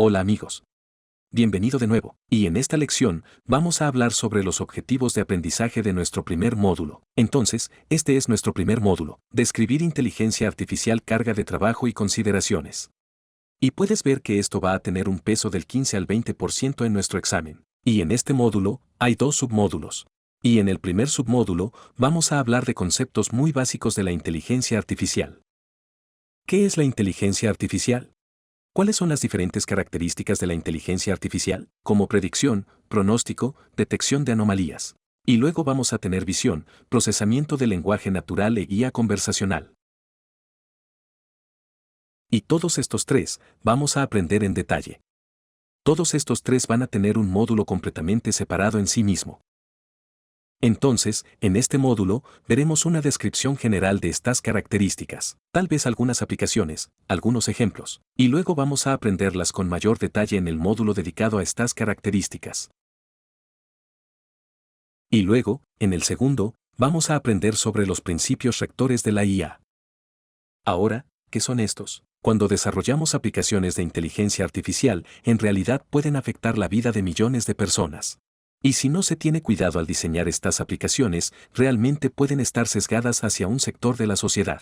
Hola amigos. Bienvenido de nuevo, y en esta lección vamos a hablar sobre los objetivos de aprendizaje de nuestro primer módulo. Entonces, este es nuestro primer módulo, describir inteligencia artificial, carga de trabajo y consideraciones. Y puedes ver que esto va a tener un peso del 15 al 20% en nuestro examen. Y en este módulo, hay dos submódulos. Y en el primer submódulo, vamos a hablar de conceptos muy básicos de la inteligencia artificial. ¿Qué es la inteligencia artificial? ¿Cuáles son las diferentes características de la inteligencia artificial, como predicción, pronóstico, detección de anomalías? Y luego vamos a tener visión, procesamiento del lenguaje natural e guía conversacional. Y todos estos tres vamos a aprender en detalle. Todos estos tres van a tener un módulo completamente separado en sí mismo. Entonces, en este módulo, veremos una descripción general de estas características, tal vez algunas aplicaciones, algunos ejemplos, y luego vamos a aprenderlas con mayor detalle en el módulo dedicado a estas características. Y luego, en el segundo, vamos a aprender sobre los principios rectores de la IA. Ahora, ¿qué son estos? Cuando desarrollamos aplicaciones de inteligencia artificial, en realidad pueden afectar la vida de millones de personas. Y si no se tiene cuidado al diseñar estas aplicaciones, realmente pueden estar sesgadas hacia un sector de la sociedad.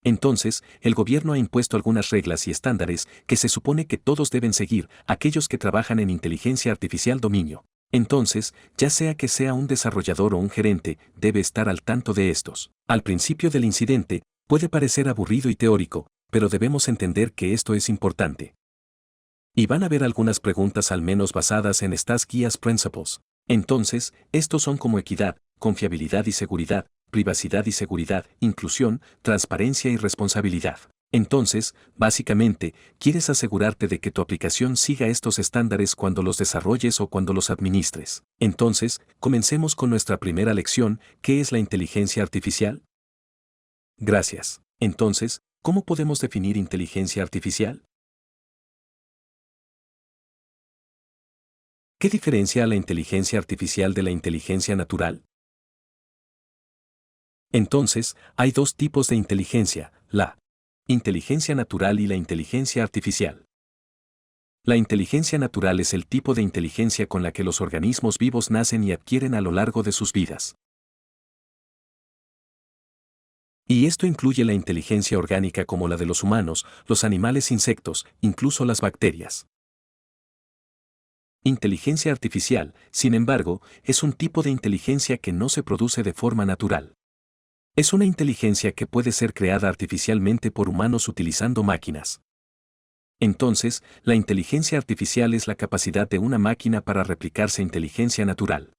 Entonces, el gobierno ha impuesto algunas reglas y estándares que se supone que todos deben seguir, aquellos que trabajan en inteligencia artificial dominio. Entonces, ya sea que sea un desarrollador o un gerente, debe estar al tanto de estos. Al principio del incidente, puede parecer aburrido y teórico, pero debemos entender que esto es importante. Y van a haber algunas preguntas al menos basadas en estas guías principles. Entonces, estos son como equidad, confiabilidad y seguridad, privacidad y seguridad, inclusión, transparencia y responsabilidad. Entonces, básicamente, quieres asegurarte de que tu aplicación siga estos estándares cuando los desarrolles o cuando los administres. Entonces, comencemos con nuestra primera lección, ¿qué es la inteligencia artificial? Gracias. Entonces, ¿cómo podemos definir inteligencia artificial? ¿Qué diferencia a la inteligencia artificial de la inteligencia natural? Entonces, hay dos tipos de inteligencia, la inteligencia natural y la inteligencia artificial. La inteligencia natural es el tipo de inteligencia con la que los organismos vivos nacen y adquieren a lo largo de sus vidas. Y esto incluye la inteligencia orgánica como la de los humanos, los animales, insectos, incluso las bacterias. Inteligencia artificial, sin embargo, es un tipo de inteligencia que no se produce de forma natural. Es una inteligencia que puede ser creada artificialmente por humanos utilizando máquinas. Entonces, la inteligencia artificial es la capacidad de una máquina para replicarse inteligencia natural.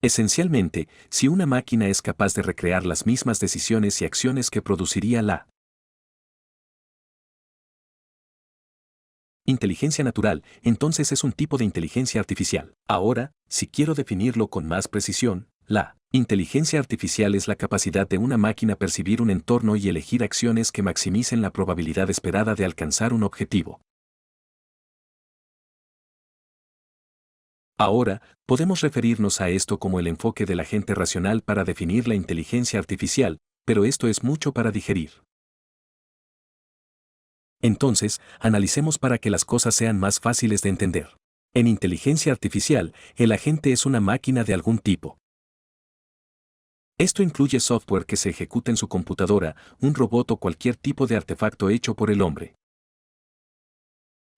Esencialmente, si una máquina es capaz de recrear las mismas decisiones y acciones que produciría la inteligencia natural, entonces es un tipo de inteligencia artificial. Ahora, si quiero definirlo con más precisión, la inteligencia artificial es la capacidad de una máquina percibir un entorno y elegir acciones que maximicen la probabilidad esperada de alcanzar un objetivo. Ahora, podemos referirnos a esto como el enfoque del agente racional para definir la inteligencia artificial, pero esto es mucho para digerir. Entonces, analicemos para que las cosas sean más fáciles de entender. En inteligencia artificial, el agente es una máquina de algún tipo. Esto incluye software que se ejecuta en su computadora, un robot o cualquier tipo de artefacto hecho por el hombre.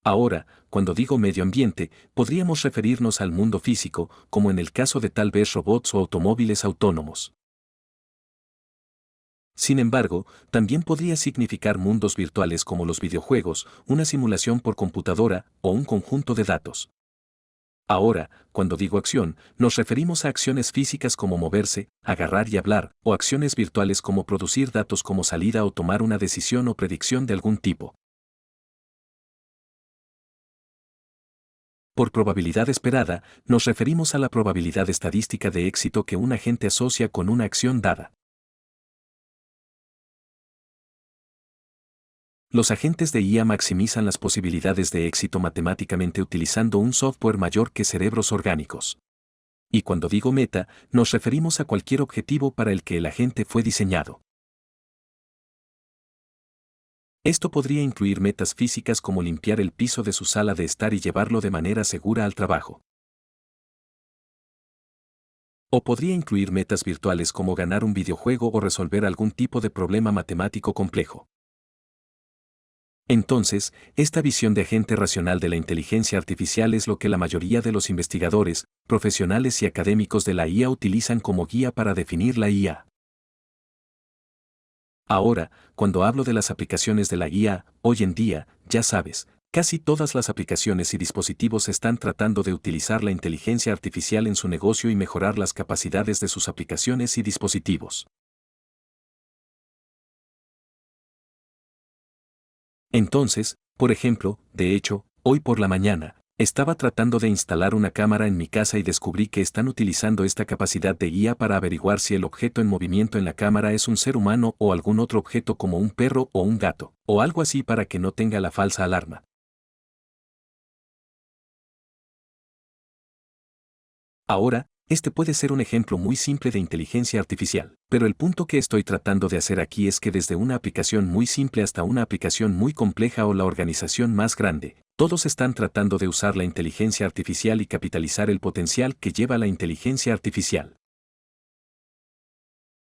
Ahora, cuando digo medio ambiente, podríamos referirnos al mundo físico, como en el caso de tal vez robots o automóviles autónomos. Sin embargo, también podría significar mundos virtuales como los videojuegos, una simulación por computadora o un conjunto de datos. Ahora, cuando digo acción, nos referimos a acciones físicas como moverse, agarrar y hablar, o acciones virtuales como producir datos como salida o tomar una decisión o predicción de algún tipo. Por probabilidad esperada, nos referimos a la probabilidad estadística de éxito que un agente asocia con una acción dada. Los agentes de IA maximizan las posibilidades de éxito matemáticamente utilizando un software mayor que cerebros orgánicos. Y cuando digo meta, nos referimos a cualquier objetivo para el que el agente fue diseñado. Esto podría incluir metas físicas como limpiar el piso de su sala de estar y llevarlo de manera segura al trabajo. O podría incluir metas virtuales como ganar un videojuego o resolver algún tipo de problema matemático complejo. Entonces, esta visión de agente racional de la inteligencia artificial es lo que la mayoría de los investigadores, profesionales y académicos de la IA utilizan como guía para definir la IA. Ahora, cuando hablo de las aplicaciones de la IA, hoy en día, ya sabes, casi todas las aplicaciones y dispositivos están tratando de utilizar la inteligencia artificial en su negocio y mejorar las capacidades de sus aplicaciones y dispositivos. Entonces, por ejemplo, de hecho, hoy por la mañana, estaba tratando de instalar una cámara en mi casa y descubrí que están utilizando esta capacidad de guía para averiguar si el objeto en movimiento en la cámara es un ser humano o algún otro objeto como un perro o un gato, o algo así para que no tenga la falsa alarma. Ahora, este puede ser un ejemplo muy simple de inteligencia artificial, pero el punto que estoy tratando de hacer aquí es que desde una aplicación muy simple hasta una aplicación muy compleja o la organización más grande, todos están tratando de usar la inteligencia artificial y capitalizar el potencial que lleva la inteligencia artificial.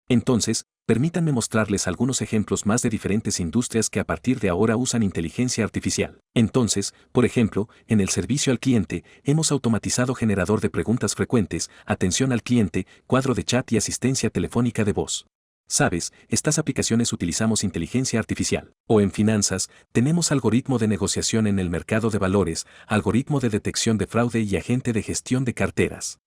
Entonces, permítanme mostrarles algunos ejemplos más de diferentes industrias que a partir de ahora usan inteligencia artificial. Entonces, por ejemplo, en el servicio al cliente, hemos automatizado generador de preguntas frecuentes, atención al cliente, cuadro de chat y asistencia telefónica de voz. Sabes, estas aplicaciones utilizamos inteligencia artificial. O en finanzas, tenemos algoritmo de negociación en el mercado de valores, algoritmo de detección de fraude y agente de gestión de carteras.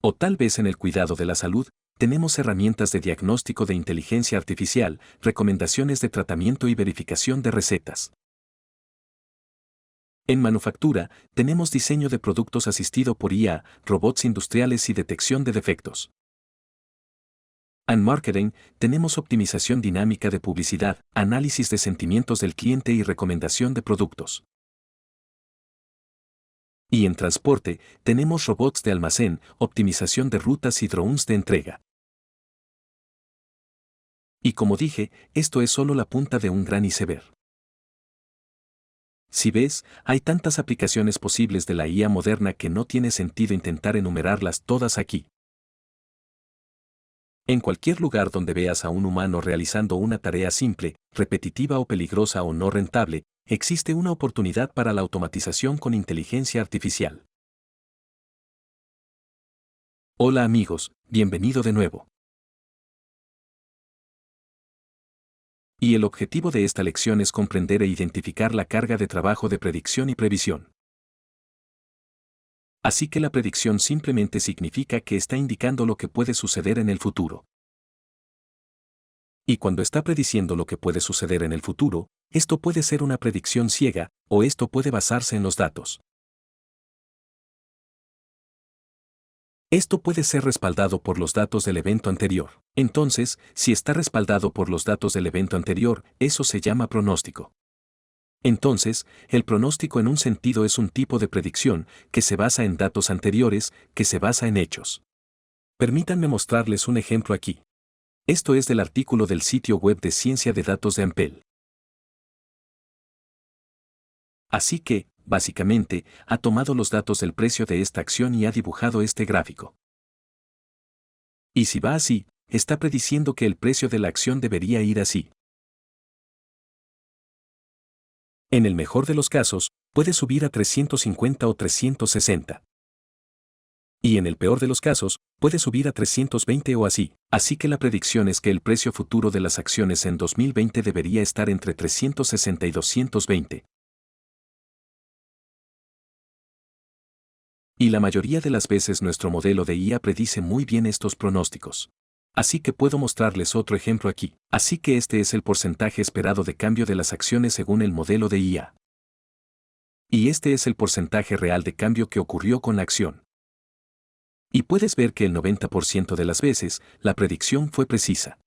O tal vez en el cuidado de la salud, tenemos herramientas de diagnóstico de inteligencia artificial, recomendaciones de tratamiento y verificación de recetas. En manufactura, tenemos diseño de productos asistido por IA, robots industriales y detección de defectos. En marketing, tenemos optimización dinámica de publicidad, análisis de sentimientos del cliente y recomendación de productos. Y en transporte, tenemos robots de almacén, optimización de rutas y drones de entrega. Y como dije, esto es solo la punta de un gran iceberg. Si ves, hay tantas aplicaciones posibles de la IA moderna que no tiene sentido intentar enumerarlas todas aquí. En cualquier lugar donde veas a un humano realizando una tarea simple, repetitiva o peligrosa o no rentable, existe una oportunidad para la automatización con inteligencia artificial. Hola amigos, bienvenido de nuevo. Y el objetivo de esta lección es comprender e identificar la carga de trabajo de predicción y previsión. Así que la predicción simplemente significa que está indicando lo que puede suceder en el futuro. Y cuando está prediciendo lo que puede suceder en el futuro, esto puede ser una predicción ciega, o esto puede basarse en los datos. Esto puede ser respaldado por los datos del evento anterior. Entonces, si está respaldado por los datos del evento anterior, eso se llama pronóstico. Entonces, el pronóstico en un sentido es un tipo de predicción que se basa en datos anteriores, que se basa en hechos. Permítanme mostrarles un ejemplo aquí. Esto es del artículo del sitio web de ciencia de datos de Ampel. Así que, básicamente, ha tomado los datos del precio de esta acción y ha dibujado este gráfico. Y si va así, está prediciendo que el precio de la acción debería ir así. En el mejor de los casos, puede subir a 350 o 360. Y en el peor de los casos, puede subir a 320 o así. Así que la predicción es que el precio futuro de las acciones en 2020 debería estar entre 360 y 220. Y la mayoría de las veces nuestro modelo de IA predice muy bien estos pronósticos. Así que puedo mostrarles otro ejemplo aquí. Así que este es el porcentaje esperado de cambio de las acciones según el modelo de IA. Y este es el porcentaje real de cambio que ocurrió con la acción. Y puedes ver que el 90% de las veces, la predicción fue precisa.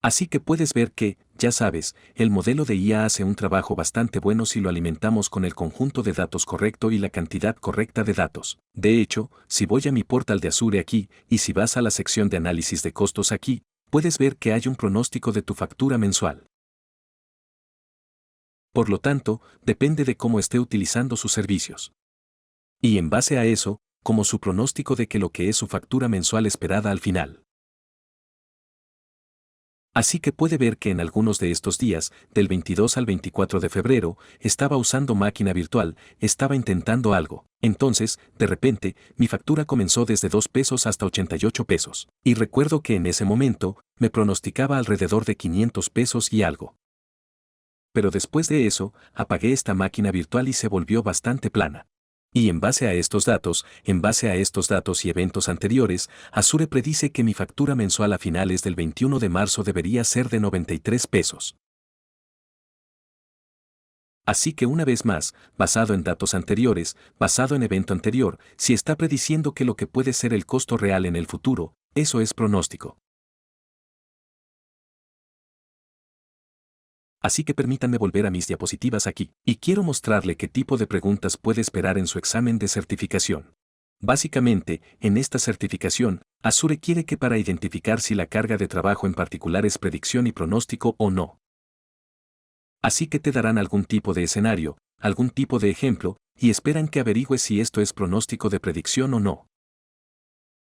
Así que puedes ver que, ya sabes, el modelo de IA hace un trabajo bastante bueno si lo alimentamos con el conjunto de datos correcto y la cantidad correcta de datos. De hecho, si voy a mi portal de Azure aquí, y si vas a la sección de análisis de costos aquí, puedes ver que hay un pronóstico de tu factura mensual. Por lo tanto, depende de cómo esté utilizando sus servicios. Y en base a eso, como su pronóstico de que lo que es su factura mensual esperada al final. Así que puede ver que en algunos de estos días, del 22 al 24 de febrero, estaba usando máquina virtual, estaba intentando algo. Entonces, de repente, mi factura comenzó desde 2 pesos hasta 88 pesos. Y recuerdo que en ese momento, me pronosticaba alrededor de 500 pesos y algo. Pero después de eso, apagué esta máquina virtual y se volvió bastante plana. Y en base a estos datos y eventos anteriores, Azure predice que mi factura mensual a finales del 21 de marzo debería ser de 93 pesos. Así que una vez más, basado en datos anteriores, basado en evento anterior, si está prediciendo que lo que puede ser el costo real en el futuro, eso es pronóstico. Así que permítanme volver a mis diapositivas aquí, y quiero mostrarle qué tipo de preguntas puede esperar en su examen de certificación. Básicamente, en esta certificación, Azure quiere que para identificar si la carga de trabajo en particular es predicción y pronóstico o no. Así que te darán algún tipo de escenario, algún tipo de ejemplo, y esperan que averigües si esto es pronóstico de predicción o no.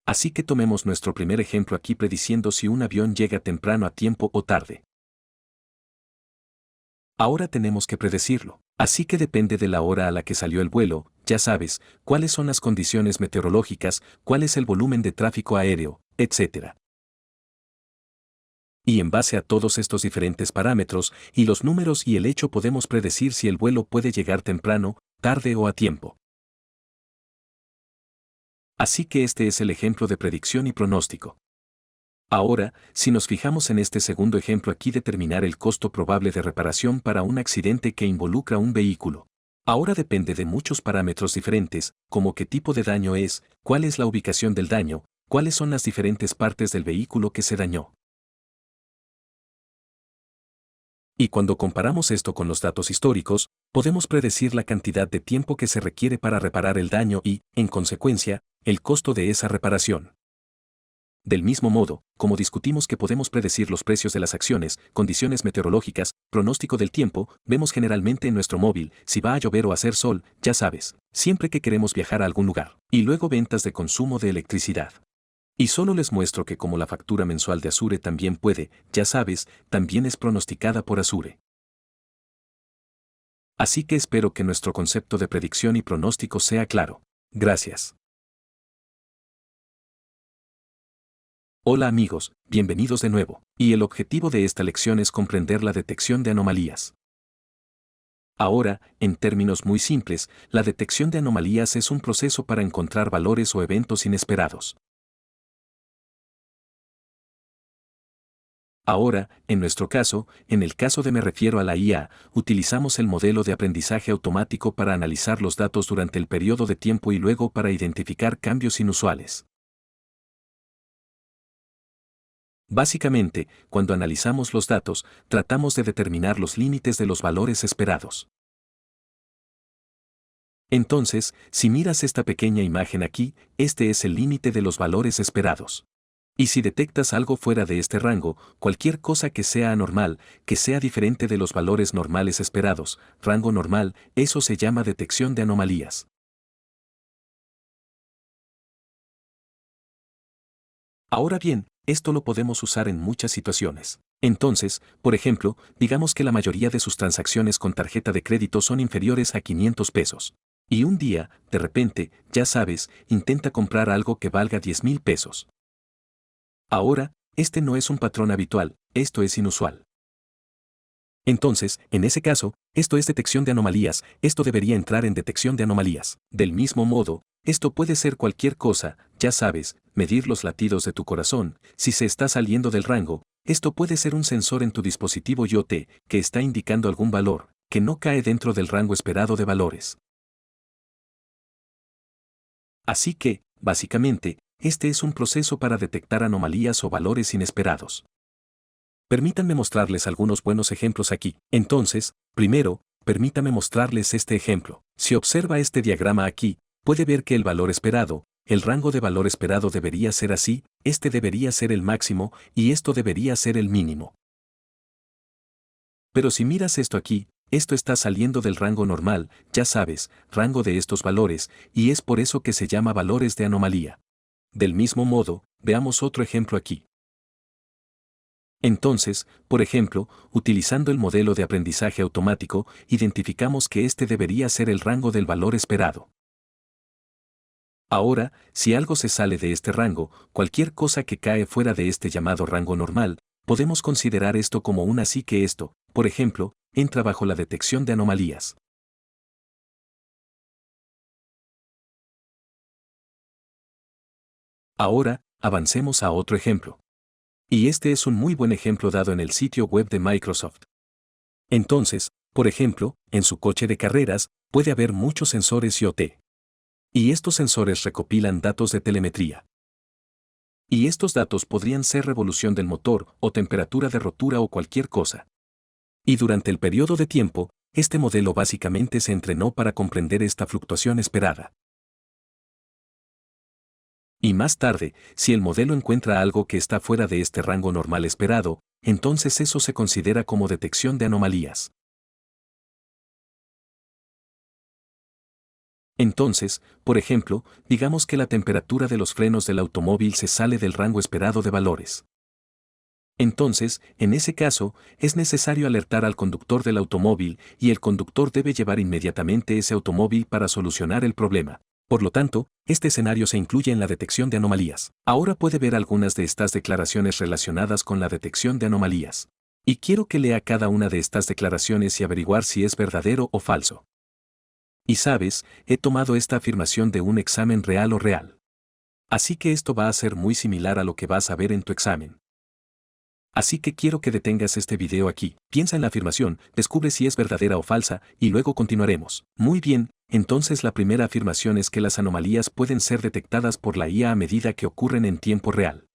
Así que tomemos nuestro primer ejemplo aquí prediciendo si un avión llega temprano a tiempo o tarde. Ahora tenemos que predecirlo. Así que depende de la hora a la que salió el vuelo, ya sabes, cuáles son las condiciones meteorológicas, cuál es el volumen de tráfico aéreo, etc. Y en base a todos estos diferentes parámetros y los números y el hecho podemos predecir si el vuelo puede llegar temprano, tarde o a tiempo. Así que este es el ejemplo de predicción y pronóstico. Ahora, si nos fijamos en este segundo ejemplo aquí determinar el costo probable de reparación para un accidente que involucra un vehículo. Ahora depende de muchos parámetros diferentes, como qué tipo de daño es, cuál es la ubicación del daño, cuáles son las diferentes partes del vehículo que se dañó. Y cuando comparamos esto con los datos históricos, podemos predecir la cantidad de tiempo que se requiere para reparar el daño y, en consecuencia, el costo de esa reparación. Del mismo modo, como discutimos que podemos predecir los precios de las acciones, condiciones meteorológicas, pronóstico del tiempo, vemos generalmente en nuestro móvil si va a llover o hacer sol, ya sabes, siempre que queremos viajar a algún lugar. Y luego ventas de consumo de electricidad. Y solo les muestro que como la factura mensual de Azure también puede, ya sabes, también es pronosticada por Azure. Así que espero que nuestro concepto de predicción y pronóstico sea claro. Gracias. Hola amigos, bienvenidos de nuevo, y el objetivo de esta lección es comprender la detección de anomalías. Ahora, en términos muy simples, la detección de anomalías es un proceso para encontrar valores o eventos inesperados. Ahora, en nuestro caso, en el caso de me refiero a la IA, utilizamos el modelo de aprendizaje automático para analizar los datos durante el periodo de tiempo y luego para identificar cambios inusuales. Básicamente, cuando analizamos los datos, tratamos de determinar los límites de los valores esperados. Entonces, si miras esta pequeña imagen aquí, este es el límite de los valores esperados. Y si detectas algo fuera de este rango, cualquier cosa que sea anormal, que sea diferente de los valores normales esperados, rango normal, eso se llama detección de anomalías. Ahora bien, esto lo podemos usar en muchas situaciones. Entonces, por ejemplo, digamos que la mayoría de sus transacciones con tarjeta de crédito son inferiores a 500 pesos. Y un día, de repente, ya sabes, intenta comprar algo que valga 10,000 pesos. Ahora, este no es un patrón habitual, esto es inusual. Entonces, en ese caso, esto es detección de anomalías, esto debería entrar en detección de anomalías. Del mismo modo, esto puede ser cualquier cosa, ya sabes, medir los latidos de tu corazón, si se está saliendo del rango, esto puede ser un sensor en tu dispositivo IoT que está indicando algún valor, que no cae dentro del rango esperado de valores. Así que, básicamente, este es un proceso para detectar anomalías o valores inesperados. Permítanme mostrarles algunos buenos ejemplos aquí. Entonces, primero, permítame mostrarles este ejemplo. Si observa este diagrama aquí, puede ver que el valor esperado, el rango de valor esperado debería ser así, este debería ser el máximo y esto debería ser el mínimo. Pero si miras esto aquí, esto está saliendo del rango normal, ya sabes, rango de estos valores, y es por eso que se llama valores de anomalía. Del mismo modo, veamos otro ejemplo aquí. Entonces, por ejemplo, utilizando el modelo de aprendizaje automático, identificamos que este debería ser el rango del valor esperado. Ahora, si algo se sale de este rango, cualquier cosa que cae fuera de este llamado rango normal, podemos considerar esto como un así que esto, por ejemplo, entra bajo la detección de anomalías. Ahora, avancemos a otro ejemplo. Y este es un muy buen ejemplo dado en el sitio web de Microsoft. Entonces, por ejemplo, en su coche de carreras, puede haber muchos sensores IoT. Y estos sensores recopilan datos de telemetría. Y estos datos podrían ser revolución del motor o temperatura de rotura o cualquier cosa. Y durante el periodo de tiempo, este modelo básicamente se entrenó para comprender esta fluctuación esperada. Y más tarde, si el modelo encuentra algo que está fuera de este rango normal esperado, entonces eso se considera como detección de anomalías. Entonces, por ejemplo, digamos que la temperatura de los frenos del automóvil se sale del rango esperado de valores. Entonces, en ese caso, es necesario alertar al conductor del automóvil y el conductor debe llevar inmediatamente ese automóvil para solucionar el problema. Por lo tanto, este escenario se incluye en la detección de anomalías. Ahora puede ver algunas de estas declaraciones relacionadas con la detección de anomalías. Y quiero que lea cada una de estas declaraciones y averiguar si es verdadero o falso. Y sabes, he tomado esta afirmación de un examen real o real. Así que esto va a ser muy similar a lo que vas a ver en tu examen. Así que quiero que detengas este video aquí, piensa en la afirmación, descubre si es verdadera o falsa, y luego continuaremos. Muy bien, entonces la primera afirmación es que las anomalías pueden ser detectadas por la IA a medida que ocurren en tiempo real.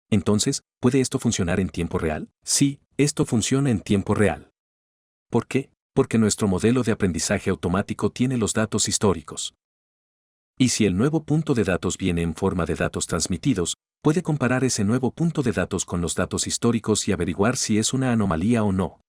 Entonces, ¿puede esto funcionar en tiempo real? Sí, esto funciona en tiempo real. ¿Por qué? Porque nuestro modelo de aprendizaje automático tiene los datos históricos. Y si el nuevo punto de datos viene en forma de datos transmitidos, puede comparar ese nuevo punto de datos con los datos históricos y averiguar si es una anomalía o no.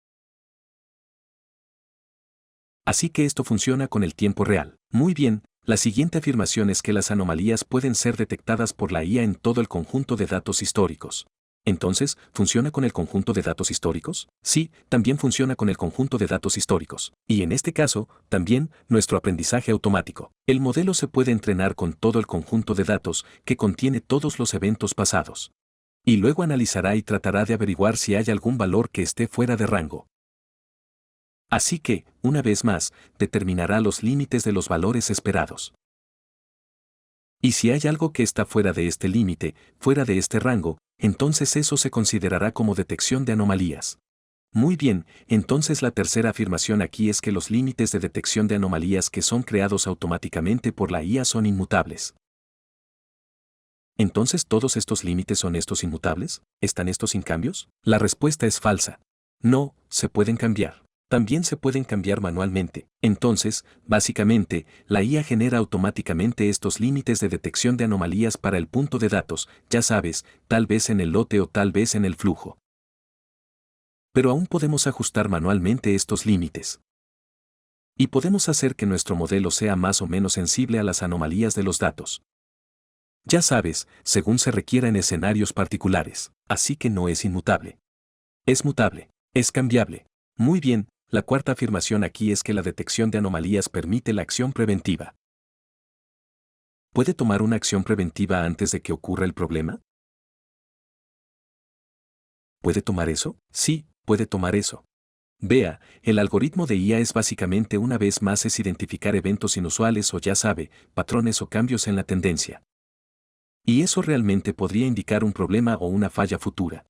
Así que esto funciona con el tiempo real. Muy bien, la siguiente afirmación es que las anomalías pueden ser detectadas por la IA en todo el conjunto de datos históricos. Entonces, ¿funciona con el conjunto de datos históricos? Sí, también funciona con el conjunto de datos históricos. Y en este caso, también, nuestro aprendizaje automático. El modelo se puede entrenar con todo el conjunto de datos que contiene todos los eventos pasados. Y luego analizará y tratará de averiguar si hay algún valor que esté fuera de rango. Así que, una vez más, determinará los límites de los valores esperados. Y si hay algo que está fuera de este límite, fuera de este rango, entonces eso se considerará como detección de anomalías. Muy bien, entonces la tercera afirmación aquí es que los límites de detección de anomalías que son creados automáticamente por la IA son inmutables. ¿Entonces todos estos límites son estos inmutables? ¿Están estos sin cambios? La respuesta es falsa. No, se pueden cambiar. También se pueden cambiar manualmente. Entonces, básicamente, la IA genera automáticamente estos límites de detección de anomalías para el punto de datos, ya sabes, tal vez en el lote o tal vez en el flujo. Pero aún podemos ajustar manualmente estos límites. Y podemos hacer que nuestro modelo sea más o menos sensible a las anomalías de los datos. Ya sabes, según se requiera en escenarios particulares, así que no es inmutable. Es mutable, es cambiable. Muy bien, la cuarta afirmación aquí es que la detección de anomalías permite la acción preventiva. ¿Puede tomar una acción preventiva antes de que ocurra el problema? ¿Puede tomar eso? Sí, puede tomar eso. Vea, el algoritmo de IA es básicamente una vez más es identificar eventos inusuales o ya sabe, patrones o cambios en la tendencia. Y eso realmente podría indicar un problema o una falla futura.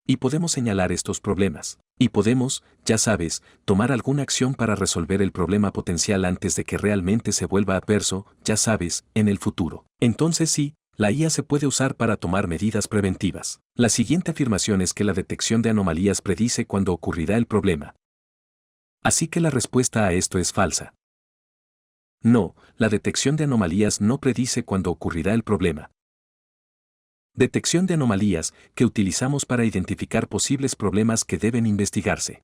Y podemos señalar estos problemas. Y podemos, ya sabes, tomar alguna acción para resolver el problema potencial antes de que realmente se vuelva adverso, ya sabes, en el futuro. Entonces sí, la IA se puede usar para tomar medidas preventivas. La siguiente afirmación es que la detección de anomalías predice cuándo ocurrirá el problema. Así que la respuesta a esto es falsa. No, la detección de anomalías no predice cuándo ocurrirá el problema. Detección de anomalías que utilizamos para identificar posibles problemas que deben investigarse.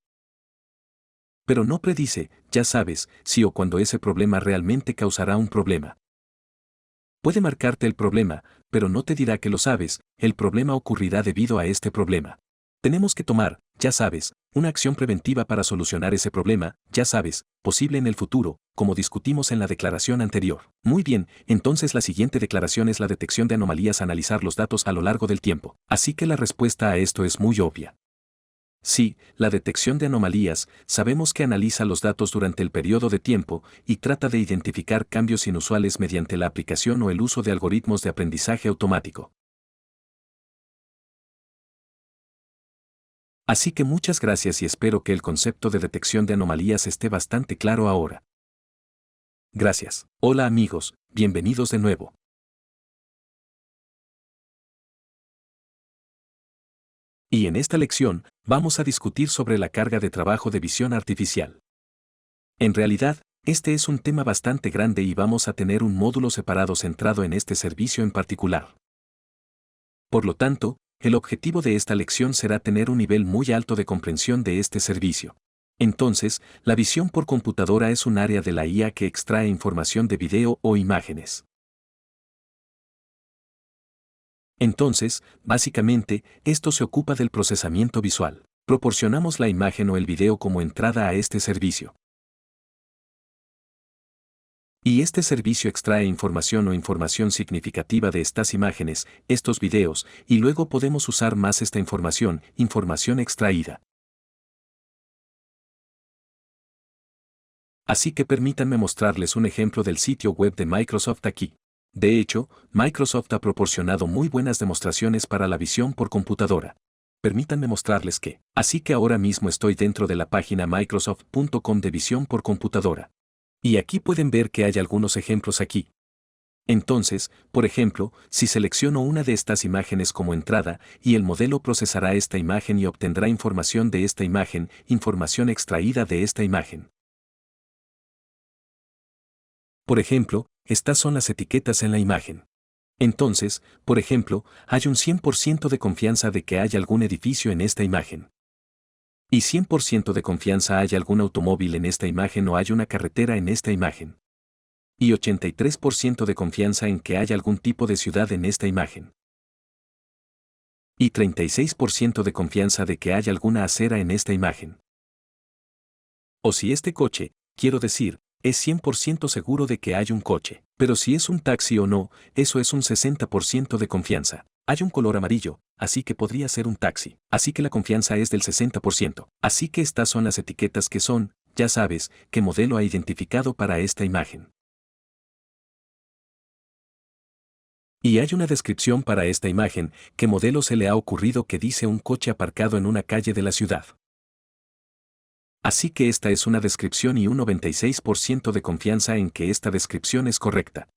Pero no predice, ya sabes, si o cuando ese problema realmente causará un problema. Puede marcarte el problema, pero no te dirá que lo sabes, el problema ocurrirá debido a este problema. Tenemos que tomar, ya sabes, una acción preventiva para solucionar ese problema, ya sabes, posible en el futuro, como discutimos en la declaración anterior. Muy bien, entonces la siguiente declaración es la detección de anomalías, analizar los datos a lo largo del tiempo. Así que la respuesta a esto es muy obvia. Sí, la detección de anomalías, sabemos que analiza los datos durante el periodo de tiempo y trata de identificar cambios inusuales mediante la aplicación o el uso de algoritmos de aprendizaje automático. Así que muchas gracias y espero que el concepto de detección de anomalías esté bastante claro ahora. Gracias. Hola amigos, bienvenidos de nuevo. Y en esta lección, vamos a discutir sobre la carga de trabajo de visión artificial. En realidad, este es un tema bastante grande y vamos a tener un módulo separado centrado en este servicio en particular. Por lo tanto, el objetivo de esta lección será tener un nivel muy alto de comprensión de este servicio. Entonces, la visión por computadora es un área de la IA que extrae información de video o imágenes. Entonces, básicamente, esto se ocupa del procesamiento visual. Proporcionamos la imagen o el video como entrada a este servicio. Y este servicio extrae información o información significativa de estas imágenes, estos videos, y luego podemos usar más esta información extraída. Así que permítanme mostrarles un ejemplo del sitio web de Microsoft aquí. De hecho, Microsoft ha proporcionado muy buenas demostraciones para la visión por computadora. Permítanme mostrarles que. Así que ahora mismo estoy dentro de la página microsoft.com de visión por computadora. Y aquí pueden ver que hay algunos ejemplos aquí. Entonces, por ejemplo, si selecciono una de estas imágenes como entrada, y el modelo procesará esta imagen y obtendrá información de esta imagen, información extraída de esta imagen. Por ejemplo, estas son las etiquetas en la imagen. Entonces, por ejemplo, hay un 100% de confianza de que hay algún edificio en esta imagen. Y 100% de confianza hay algún automóvil en esta imagen o hay una carretera en esta imagen. Y 83% de confianza en que hay algún tipo de ciudad en esta imagen. Y 36% de confianza de que hay alguna acera en esta imagen. O si este coche, quiero decir, es 100% seguro de que hay un coche. Pero si es un taxi o no, eso es un 60% de confianza. Hay un color amarillo, así que podría ser un taxi. Así que la confianza es del 60%. Así que estas son las etiquetas que son, ya sabes, qué modelo ha identificado para esta imagen. Y hay una descripción para esta imagen, qué modelo se le ha ocurrido que dice un coche aparcado en una calle de la ciudad. Así que esta es una descripción y un 96% de confianza en que esta descripción es correcta.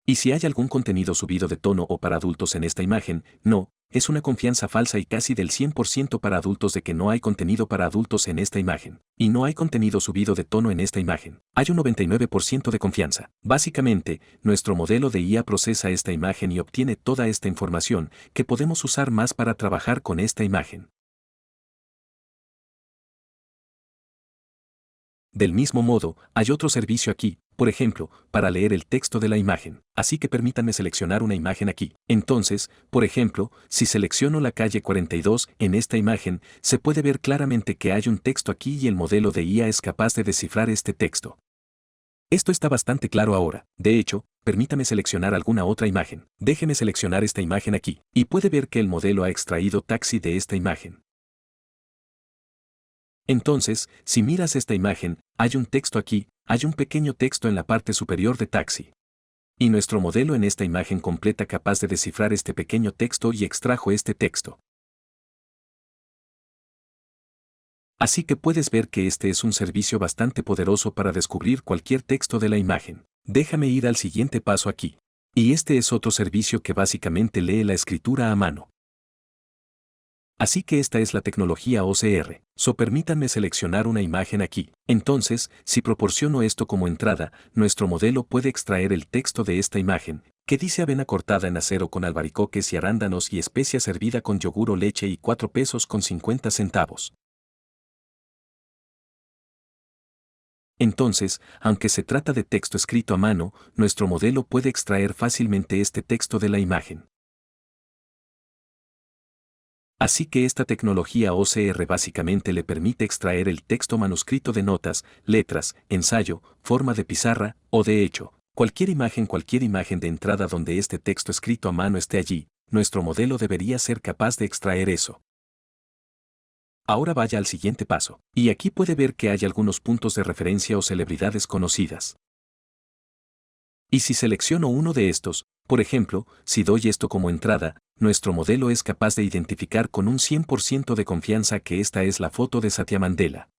Y si hay algún contenido subido de tono o para adultos en esta imagen, no, es una confianza falsa y casi del 100% para adultos de que no hay contenido para adultos en esta imagen. Y no hay contenido subido de tono en esta imagen. Hay un 99% de confianza. Básicamente, nuestro modelo de IA procesa esta imagen y obtiene toda esta información que podemos usar más para trabajar con esta imagen. Del mismo modo, hay otro servicio aquí, por ejemplo, para leer el texto de la imagen. Así que permítanme seleccionar una imagen aquí. Entonces, por ejemplo, si selecciono la calle 42 en esta imagen, se puede ver claramente que hay un texto aquí y el modelo de IA es capaz de descifrar este texto. Esto está bastante claro ahora. De hecho, permítame seleccionar alguna otra imagen. Déjeme seleccionar esta imagen aquí, y puede ver que el modelo ha extraído taxi de esta imagen. Entonces, si miras esta imagen, hay un texto aquí, hay un pequeño texto en la parte superior de taxi. Y nuestro modelo en esta imagen completa capaz de descifrar este pequeño texto y extrajo este texto. Así que puedes ver que este es un servicio bastante poderoso para descubrir cualquier texto de la imagen. Déjame ir al siguiente paso aquí. Y este es otro servicio que básicamente lee la escritura a mano. Así que esta es la tecnología OCR. Permítanme seleccionar una imagen aquí. Entonces, si proporciono esto como entrada, nuestro modelo puede extraer el texto de esta imagen, ¿Qué dice avena cortada en acero con albaricoques y arándanos y especia servida con yogur o leche y 4 pesos con 50 centavos? Entonces, aunque se trata de texto escrito a mano, nuestro modelo puede extraer fácilmente este texto de la imagen. Así que esta tecnología OCR básicamente le permite extraer el texto manuscrito de notas, letras, ensayo, forma de pizarra, o de hecho, cualquier imagen de entrada donde este texto escrito a mano esté allí, nuestro modelo debería ser capaz de extraer eso. Ahora vaya al siguiente paso, y aquí puede ver que hay algunos puntos de referencia o celebridades conocidas. Y si selecciono uno de estos, por ejemplo, si doy esto como entrada, nuestro modelo es capaz de identificar con un 100% de confianza que esta es la foto de Satya Mandela.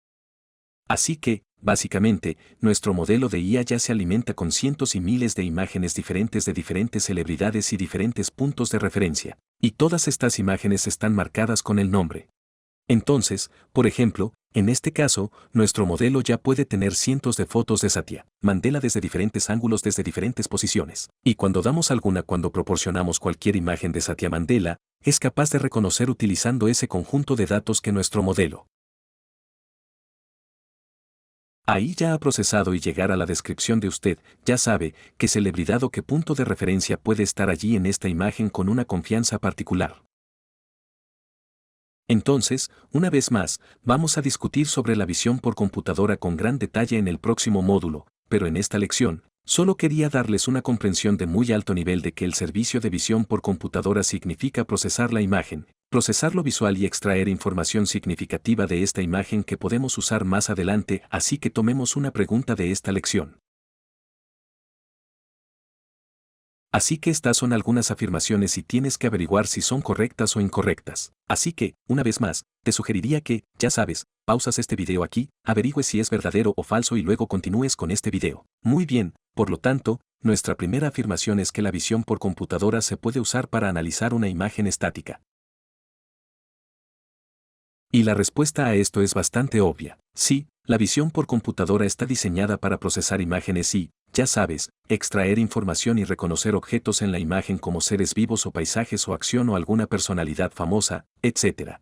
Así que, básicamente, nuestro modelo de IA ya se alimenta con cientos y miles de imágenes diferentes de diferentes celebridades y diferentes puntos de referencia, y todas estas imágenes están marcadas con el nombre. Entonces, por ejemplo, en este caso, nuestro modelo ya puede tener cientos de fotos de Satya Mandela desde diferentes ángulos, desde diferentes posiciones. Y cuando proporcionamos cualquier imagen de Satya Mandela, es capaz de reconocer utilizando ese conjunto de datos que nuestro modelo ahí ya ha procesado y llegar a la descripción de usted, ya sabe qué celebridad o qué punto de referencia puede estar allí en esta imagen con una confianza particular. Entonces, una vez más, vamos a discutir sobre la visión por computadora con gran detalle en el próximo módulo, pero en esta lección, solo quería darles una comprensión de muy alto nivel de que el servicio de visión por computadora significa procesar la imagen, procesar lo visual y extraer información significativa de esta imagen que podemos usar más adelante, así que tomemos una pregunta de esta lección. Así que estas son algunas afirmaciones y tienes que averiguar si son correctas o incorrectas. Así que, una vez más, te sugeriría que, ya sabes, pausas este video aquí, averigües si es verdadero o falso y luego continúes con este video. Muy bien, por lo tanto, nuestra primera afirmación es que la visión por computadora se puede usar para analizar una imagen estática. Y la respuesta a esto es bastante obvia. Sí, la visión por computadora está diseñada para procesar imágenes y, ya sabes, extraer información y reconocer objetos en la imagen como seres vivos o paisajes o acción o alguna personalidad famosa, etc.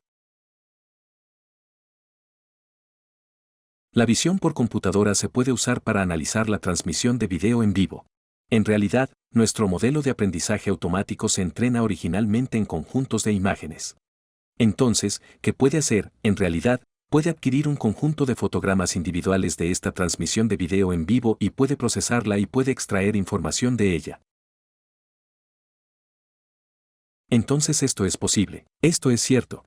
La visión por computadora se puede usar para analizar la transmisión de video en vivo. En realidad, nuestro modelo de aprendizaje automático se entrena originalmente en conjuntos de imágenes. Entonces, ¿qué puede hacer? En realidad, puede adquirir un conjunto de fotogramas individuales de esta transmisión de video en vivo y puede procesarla y puede extraer información de ella. Entonces esto es posible. Esto es cierto.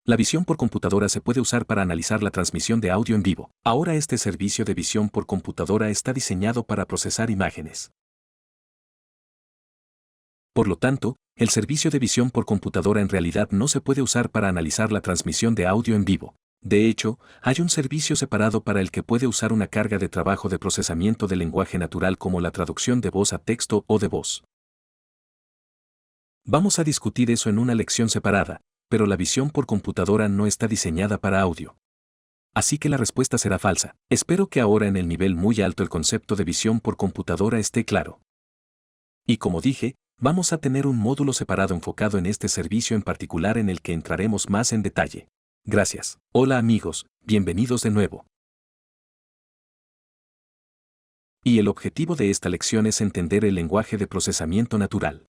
La visión por computadora se puede usar para analizar la transmisión de audio en vivo. Ahora este servicio de visión por computadora está diseñado para procesar imágenes. Por lo tanto, el servicio de visión por computadora en realidad no se puede usar para analizar la transmisión de audio en vivo. De hecho, hay un servicio separado para el que puede usar una carga de trabajo de procesamiento de lenguaje natural como la traducción de voz a texto o de voz. Vamos a discutir eso en una lección separada, pero la visión por computadora no está diseñada para audio. Así que la respuesta será falsa. Espero que ahora en el nivel muy alto el concepto de visión por computadora esté claro. Y como dije, vamos a tener un módulo separado enfocado en este servicio en particular en el que entraremos más en detalle. Gracias. Hola amigos, bienvenidos de nuevo. Y el objetivo de esta lección es entender el lenguaje de procesamiento natural.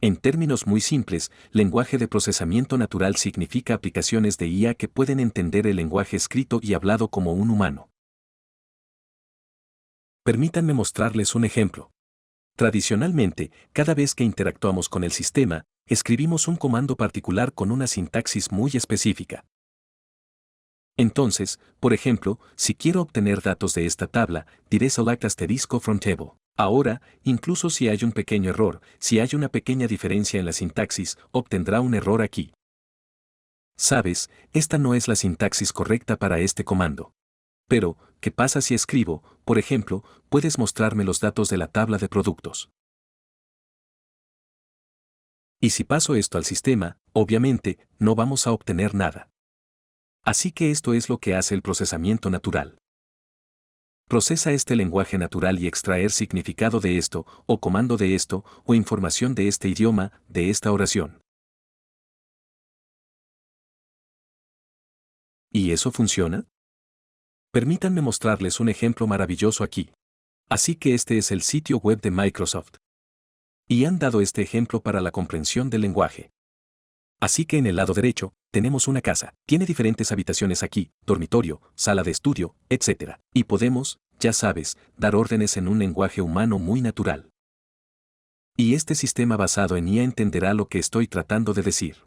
En términos muy simples, lenguaje de procesamiento natural significa aplicaciones de IA que pueden entender el lenguaje escrito y hablado como un humano. Permítanme mostrarles un ejemplo. Tradicionalmente, cada vez que interactuamos con el sistema, escribimos un comando particular con una sintaxis muy específica. Entonces, por ejemplo, si quiero obtener datos de esta tabla, diré select asterisco from table. Ahora, incluso si hay un pequeño error, si hay una pequeña diferencia en la sintaxis, obtendrá un error aquí. Sabes, esta no es la sintaxis correcta para este comando. Pero, ¿qué pasa si escribo, por ejemplo, puedes mostrarme los datos de la tabla de productos? Y si paso esto al sistema, obviamente, no vamos a obtener nada. Así que esto es lo que hace el procesamiento natural. Procesa este lenguaje natural y extraer significado de esto, o comando de esto, o información de este idioma, de esta oración. ¿Y eso funciona? Permítanme mostrarles un ejemplo maravilloso aquí. Así que este es el sitio web de Microsoft. Y han dado este ejemplo para la comprensión del lenguaje. Así que en el lado derecho, tenemos una casa. Tiene diferentes habitaciones aquí, dormitorio, sala de estudio, etc. Y podemos, ya sabes, dar órdenes en un lenguaje humano muy natural. Y este sistema basado en IA entenderá lo que estoy tratando de decir.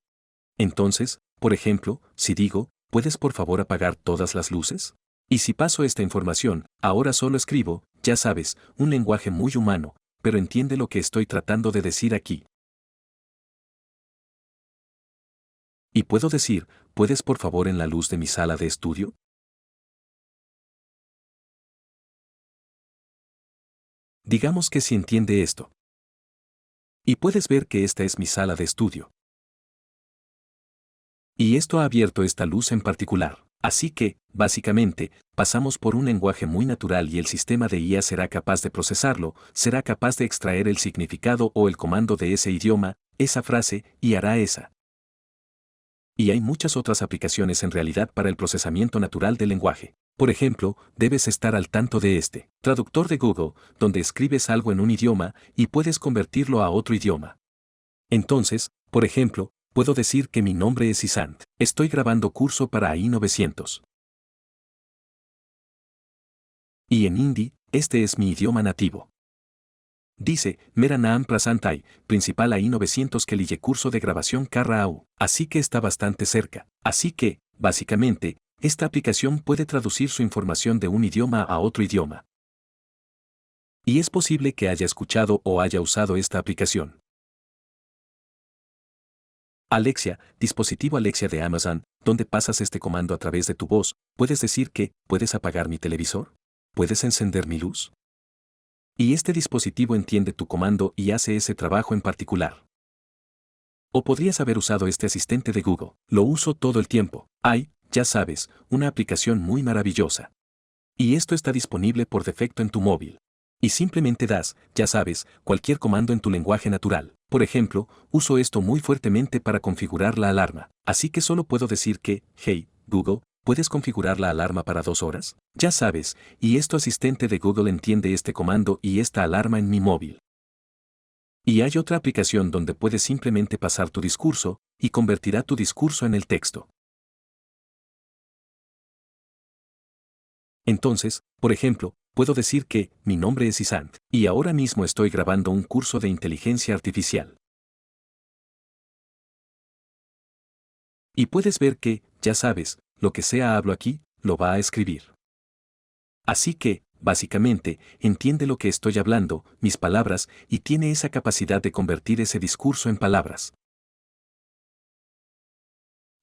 Entonces, por ejemplo, si digo, ¿puedes por favor apagar todas las luces? Y si paso esta información, ahora solo escribo, ya sabes, un lenguaje muy humano, pero entiende lo que estoy tratando de decir aquí. ¿Y puedo decir, ¿puedes por favor en la luz de mi sala de estudio? Digamos que si entiende esto. Y puedes ver que esta es mi sala de estudio. Y esto ha abierto esta luz en particular. Así que, básicamente, pasamos por un lenguaje muy natural y el sistema de IA será capaz de procesarlo, será capaz de extraer el significado o el comando de ese idioma, esa frase, y hará esa. Y hay muchas otras aplicaciones en realidad para el procesamiento natural del lenguaje. Por ejemplo, debes estar al tanto de este traductor de Google, donde escribes algo en un idioma y puedes convertirlo a otro idioma. Entonces, por ejemplo, puedo decir que mi nombre es Isant. Estoy grabando curso para AI 900. Y en hindi, este es mi idioma nativo. Dice, Mera naam Prasantai, principal AI 900 que liye curso de grabación Karra Au. Así que está bastante cerca. Así que, básicamente, esta aplicación puede traducir su información de un idioma a otro idioma. Y es posible que haya escuchado o haya usado esta aplicación. Alexia, dispositivo Alexia de Amazon, donde pasas este comando a través de tu voz, puedes decir que, ¿puedes apagar mi televisor? ¿Puedes encender mi luz? Y este dispositivo entiende tu comando y hace ese trabajo en particular. O podrías haber usado este asistente de Google. Lo uso todo el tiempo. Hay, ya sabes, una aplicación muy maravillosa. Y esto está disponible por defecto en tu móvil. Y simplemente das, ya sabes, cualquier comando en tu lenguaje natural. Por ejemplo, uso esto muy fuertemente para configurar la alarma. Así que solo puedo decir que, hey, Google, ¿puedes configurar la alarma para 2 horas? Ya sabes, y esto asistente de Google entiende este comando y esta alarma en mi móvil. Y hay otra aplicación donde puedes simplemente pasar tu discurso, y convertirá tu discurso en el texto. Entonces, por ejemplo, puedo decir que, mi nombre es Isant, y ahora mismo estoy grabando un curso de inteligencia artificial. Y puedes ver que, ya sabes, lo que sea hablo aquí, lo va a escribir. Así que, básicamente, entiende lo que estoy hablando, mis palabras, y tiene esa capacidad de convertir ese discurso en palabras.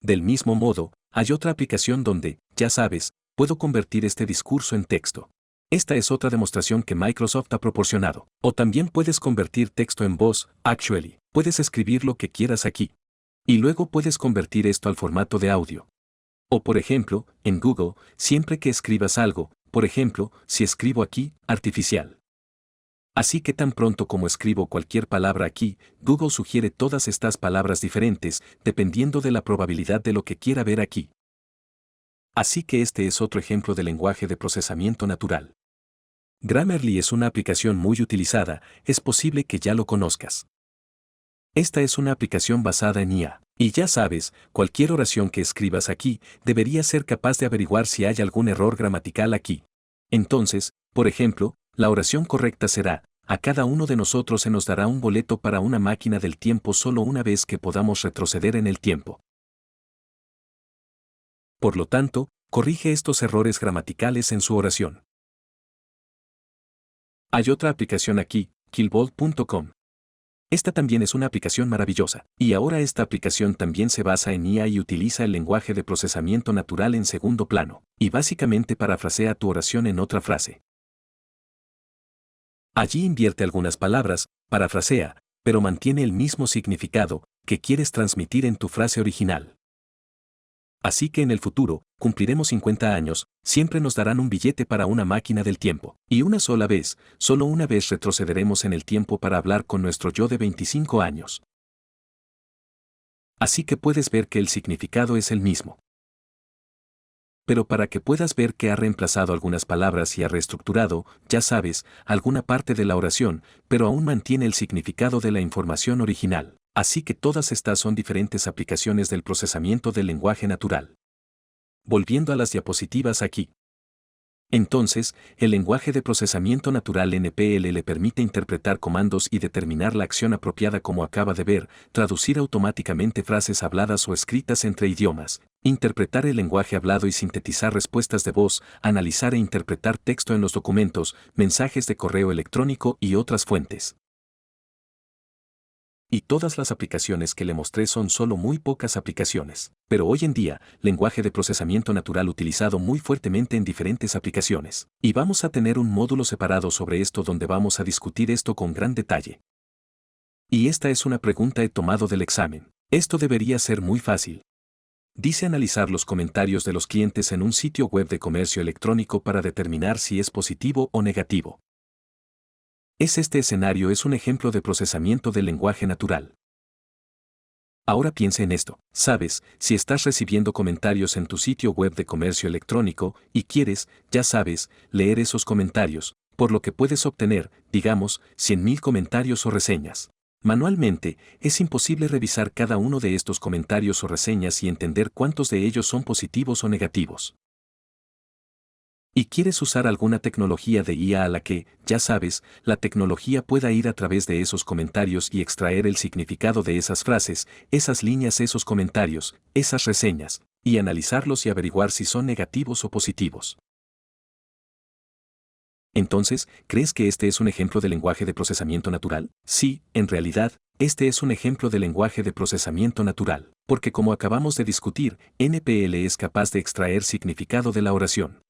Del mismo modo, hay otra aplicación donde, ya sabes, puedo convertir este discurso en texto. Esta es otra demostración que Microsoft ha proporcionado. O también puedes convertir texto en voz, actually. Puedes escribir lo que quieras aquí. Y luego puedes convertir esto al formato de audio. O por ejemplo, en Google, siempre que escribas algo, por ejemplo, si escribo aquí, artificial. Así que tan pronto como escribo cualquier palabra aquí, Google sugiere todas estas palabras diferentes, dependiendo de la probabilidad de lo que quiera ver aquí. Así que este es otro ejemplo de lenguaje de procesamiento natural. Grammarly es una aplicación muy utilizada, es posible que ya lo conozcas. Esta es una aplicación basada en IA. Y ya sabes, cualquier oración que escribas aquí, debería ser capaz de averiguar si hay algún error gramatical aquí. Entonces, por ejemplo, la oración correcta será, a cada uno de nosotros se nos dará un boleto para una máquina del tiempo solo una vez que podamos retroceder en el tiempo. Por lo tanto, corrige estos errores gramaticales en su oración. Hay otra aplicación aquí, killbolt.com. Esta también es una aplicación maravillosa, y ahora esta aplicación también se basa en IA y utiliza el lenguaje de procesamiento natural en segundo plano, y básicamente parafrasea tu oración en otra frase. Allí invierte algunas palabras, parafrasea, pero mantiene el mismo significado que quieres transmitir en tu frase original. Así que en el futuro, cumpliremos 50 años, siempre nos darán un billete para una máquina del tiempo. Y una sola vez, solo una vez retrocederemos en el tiempo para hablar con nuestro yo de 25 años. Así que puedes ver que el significado es el mismo. Pero para que puedas ver que ha reemplazado algunas palabras y ha reestructurado, ya sabes, alguna parte de la oración, pero aún mantiene el significado de la información original. Así que todas estas son diferentes aplicaciones del procesamiento del lenguaje natural. Volviendo a las diapositivas aquí. Entonces, el lenguaje de procesamiento natural NPL le permite interpretar comandos y determinar la acción apropiada como acaba de ver, traducir automáticamente frases habladas o escritas entre idiomas, interpretar el lenguaje hablado y sintetizar respuestas de voz, analizar e interpretar texto en los documentos, mensajes de correo electrónico y otras fuentes. Y todas las aplicaciones que le mostré son solo muy pocas aplicaciones. Pero hoy en día, lenguaje de procesamiento natural utilizado muy fuertemente en diferentes aplicaciones. Y vamos a tener un módulo separado sobre esto donde vamos a discutir esto con gran detalle. Y esta es una pregunta he tomado del examen. Esto debería ser muy fácil. Dice analizar los comentarios de los clientes en un sitio web de comercio electrónico para determinar si es positivo o negativo. Este escenario es un ejemplo de procesamiento del lenguaje natural. Ahora piensa en esto. Sabes, si estás recibiendo comentarios en tu sitio web de comercio electrónico y quieres, ya sabes, leer esos comentarios, por lo que puedes obtener, digamos, 100.000 comentarios o reseñas. Manualmente, es imposible revisar cada uno de estos comentarios o reseñas y entender cuántos de ellos son positivos o negativos. Y quieres usar alguna tecnología de IA a la que, ya sabes, la tecnología pueda ir a través de esos comentarios y extraer el significado de esas frases, esas líneas, esos comentarios, esas reseñas, y analizarlos y averiguar si son negativos o positivos. Entonces, ¿crees que este es un ejemplo de lenguaje de procesamiento natural? Sí, en realidad, este es un ejemplo de lenguaje de procesamiento natural, porque como acabamos de discutir, NPL es capaz de extraer significado de la oración.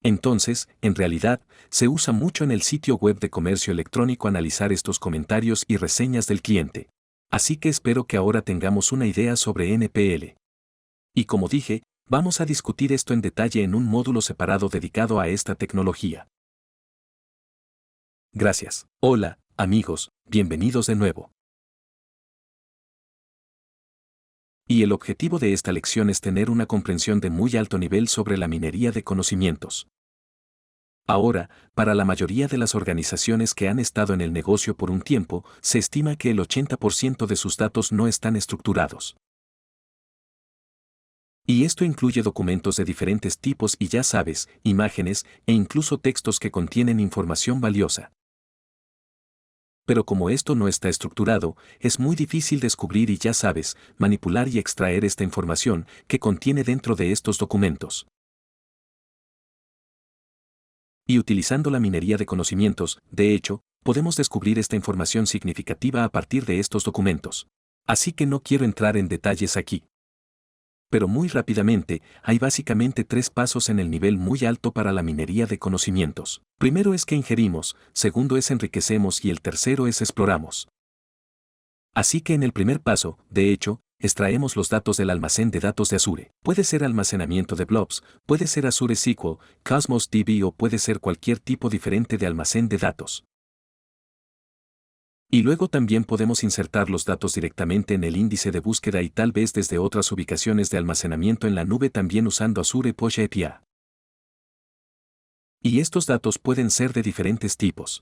Entonces, en realidad, se usa mucho en el sitio web de comercio electrónico analizar estos comentarios y reseñas del cliente. Así que espero que ahora tengamos una idea sobre NPL. Y como dije, vamos a discutir esto en detalle en un módulo separado dedicado a esta tecnología. Gracias. Hola, amigos, bienvenidos de nuevo. Y el objetivo de esta lección es tener una comprensión de muy alto nivel sobre la minería de conocimientos. Ahora, para la mayoría de las organizaciones que han estado en el negocio por un tiempo, se estima que el 80% de sus datos no están estructurados. Y esto incluye documentos de diferentes tipos y ya sabes, imágenes e incluso textos que contienen información valiosa. Pero como esto no está estructurado, es muy difícil descubrir y ya sabes, manipular y extraer esta información que contiene dentro de estos documentos. Y utilizando la minería de conocimientos, de hecho, podemos descubrir esta información significativa a partir de estos documentos. Así que no quiero entrar en detalles aquí. Pero muy rápidamente, hay básicamente 3 pasos en el nivel muy alto para la minería de conocimientos. Primero es que ingerimos, segundo es enriquecemos y el tercero es exploramos. Así que en el primer paso, de hecho, extraemos los datos del almacén de datos de Azure. Puede ser almacenamiento de blobs, puede ser Azure SQL, Cosmos DB o puede ser cualquier tipo diferente de almacén de datos. Y luego también podemos insertar los datos directamente en el índice de búsqueda y tal vez desde otras ubicaciones de almacenamiento en la nube también usando Azure Push API. Y estos datos pueden ser de diferentes tipos.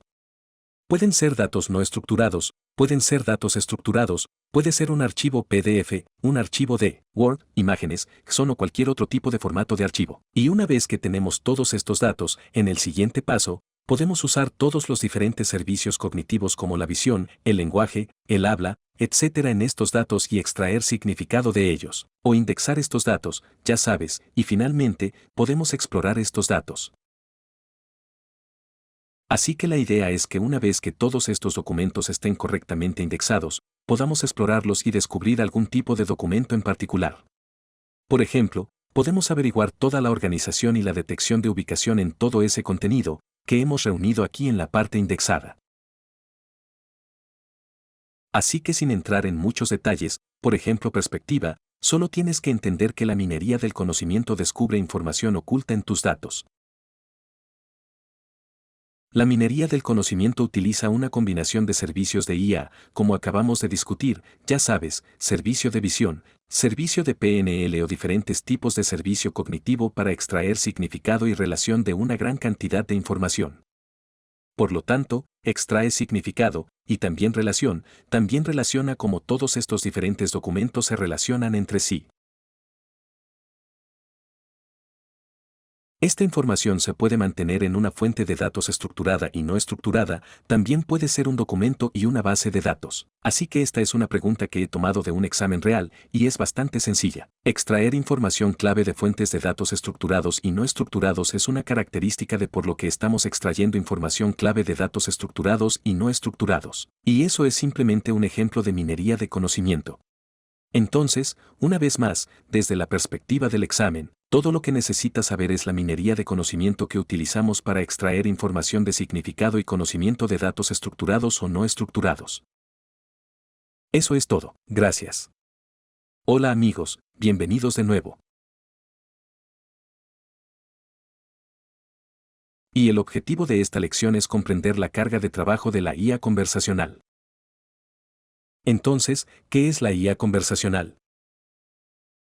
Pueden ser datos no estructurados, pueden ser datos estructurados, puede ser un archivo PDF, un archivo de Word, imágenes, JSON o cualquier otro tipo de formato de archivo. Y una vez que tenemos todos estos datos, en el siguiente paso, podemos usar todos los diferentes servicios cognitivos como la visión, el lenguaje, el habla, etc. en estos datos y extraer significado de ellos, o indexar estos datos, ya sabes, y finalmente, podemos explorar estos datos. Así que la idea es que una vez que todos estos documentos estén correctamente indexados, podamos explorarlos y descubrir algún tipo de documento en particular. Por ejemplo, podemos averiguar toda la organización y la detección de ubicación en todo ese contenido que hemos reunido aquí en la parte indexada. Así que sin entrar en muchos detalles, por ejemplo, perspectiva, solo tienes que entender que la minería del conocimiento descubre información oculta en tus datos. La minería del conocimiento utiliza una combinación de servicios de IA, como acabamos de discutir, ya sabes, servicio de visión, servicio de PNL o diferentes tipos de servicio cognitivo para extraer significado y relación de una gran cantidad de información. Por lo tanto, extrae significado, y también relaciona cómo todos estos diferentes documentos se relacionan entre sí. Esta información se puede mantener en una fuente de datos estructurada y no estructurada, también puede ser un documento y una base de datos. Así que esta es una pregunta que he tomado de un examen real, y es bastante sencilla. Extraer información clave de fuentes de datos estructurados y no estructurados es una característica de por lo que estamos extrayendo información clave de datos estructurados y no estructurados. Y eso es simplemente un ejemplo de minería de conocimiento. Entonces, una vez más, desde la perspectiva del examen, todo lo que necesitas saber es la minería de conocimiento que utilizamos para extraer información de significado y conocimiento de datos estructurados o no estructurados. Eso es todo, gracias. Hola amigos, bienvenidos de nuevo. Y el objetivo de esta lección es comprender la carga de trabajo de la IA conversacional. Entonces, ¿qué es la IA conversacional?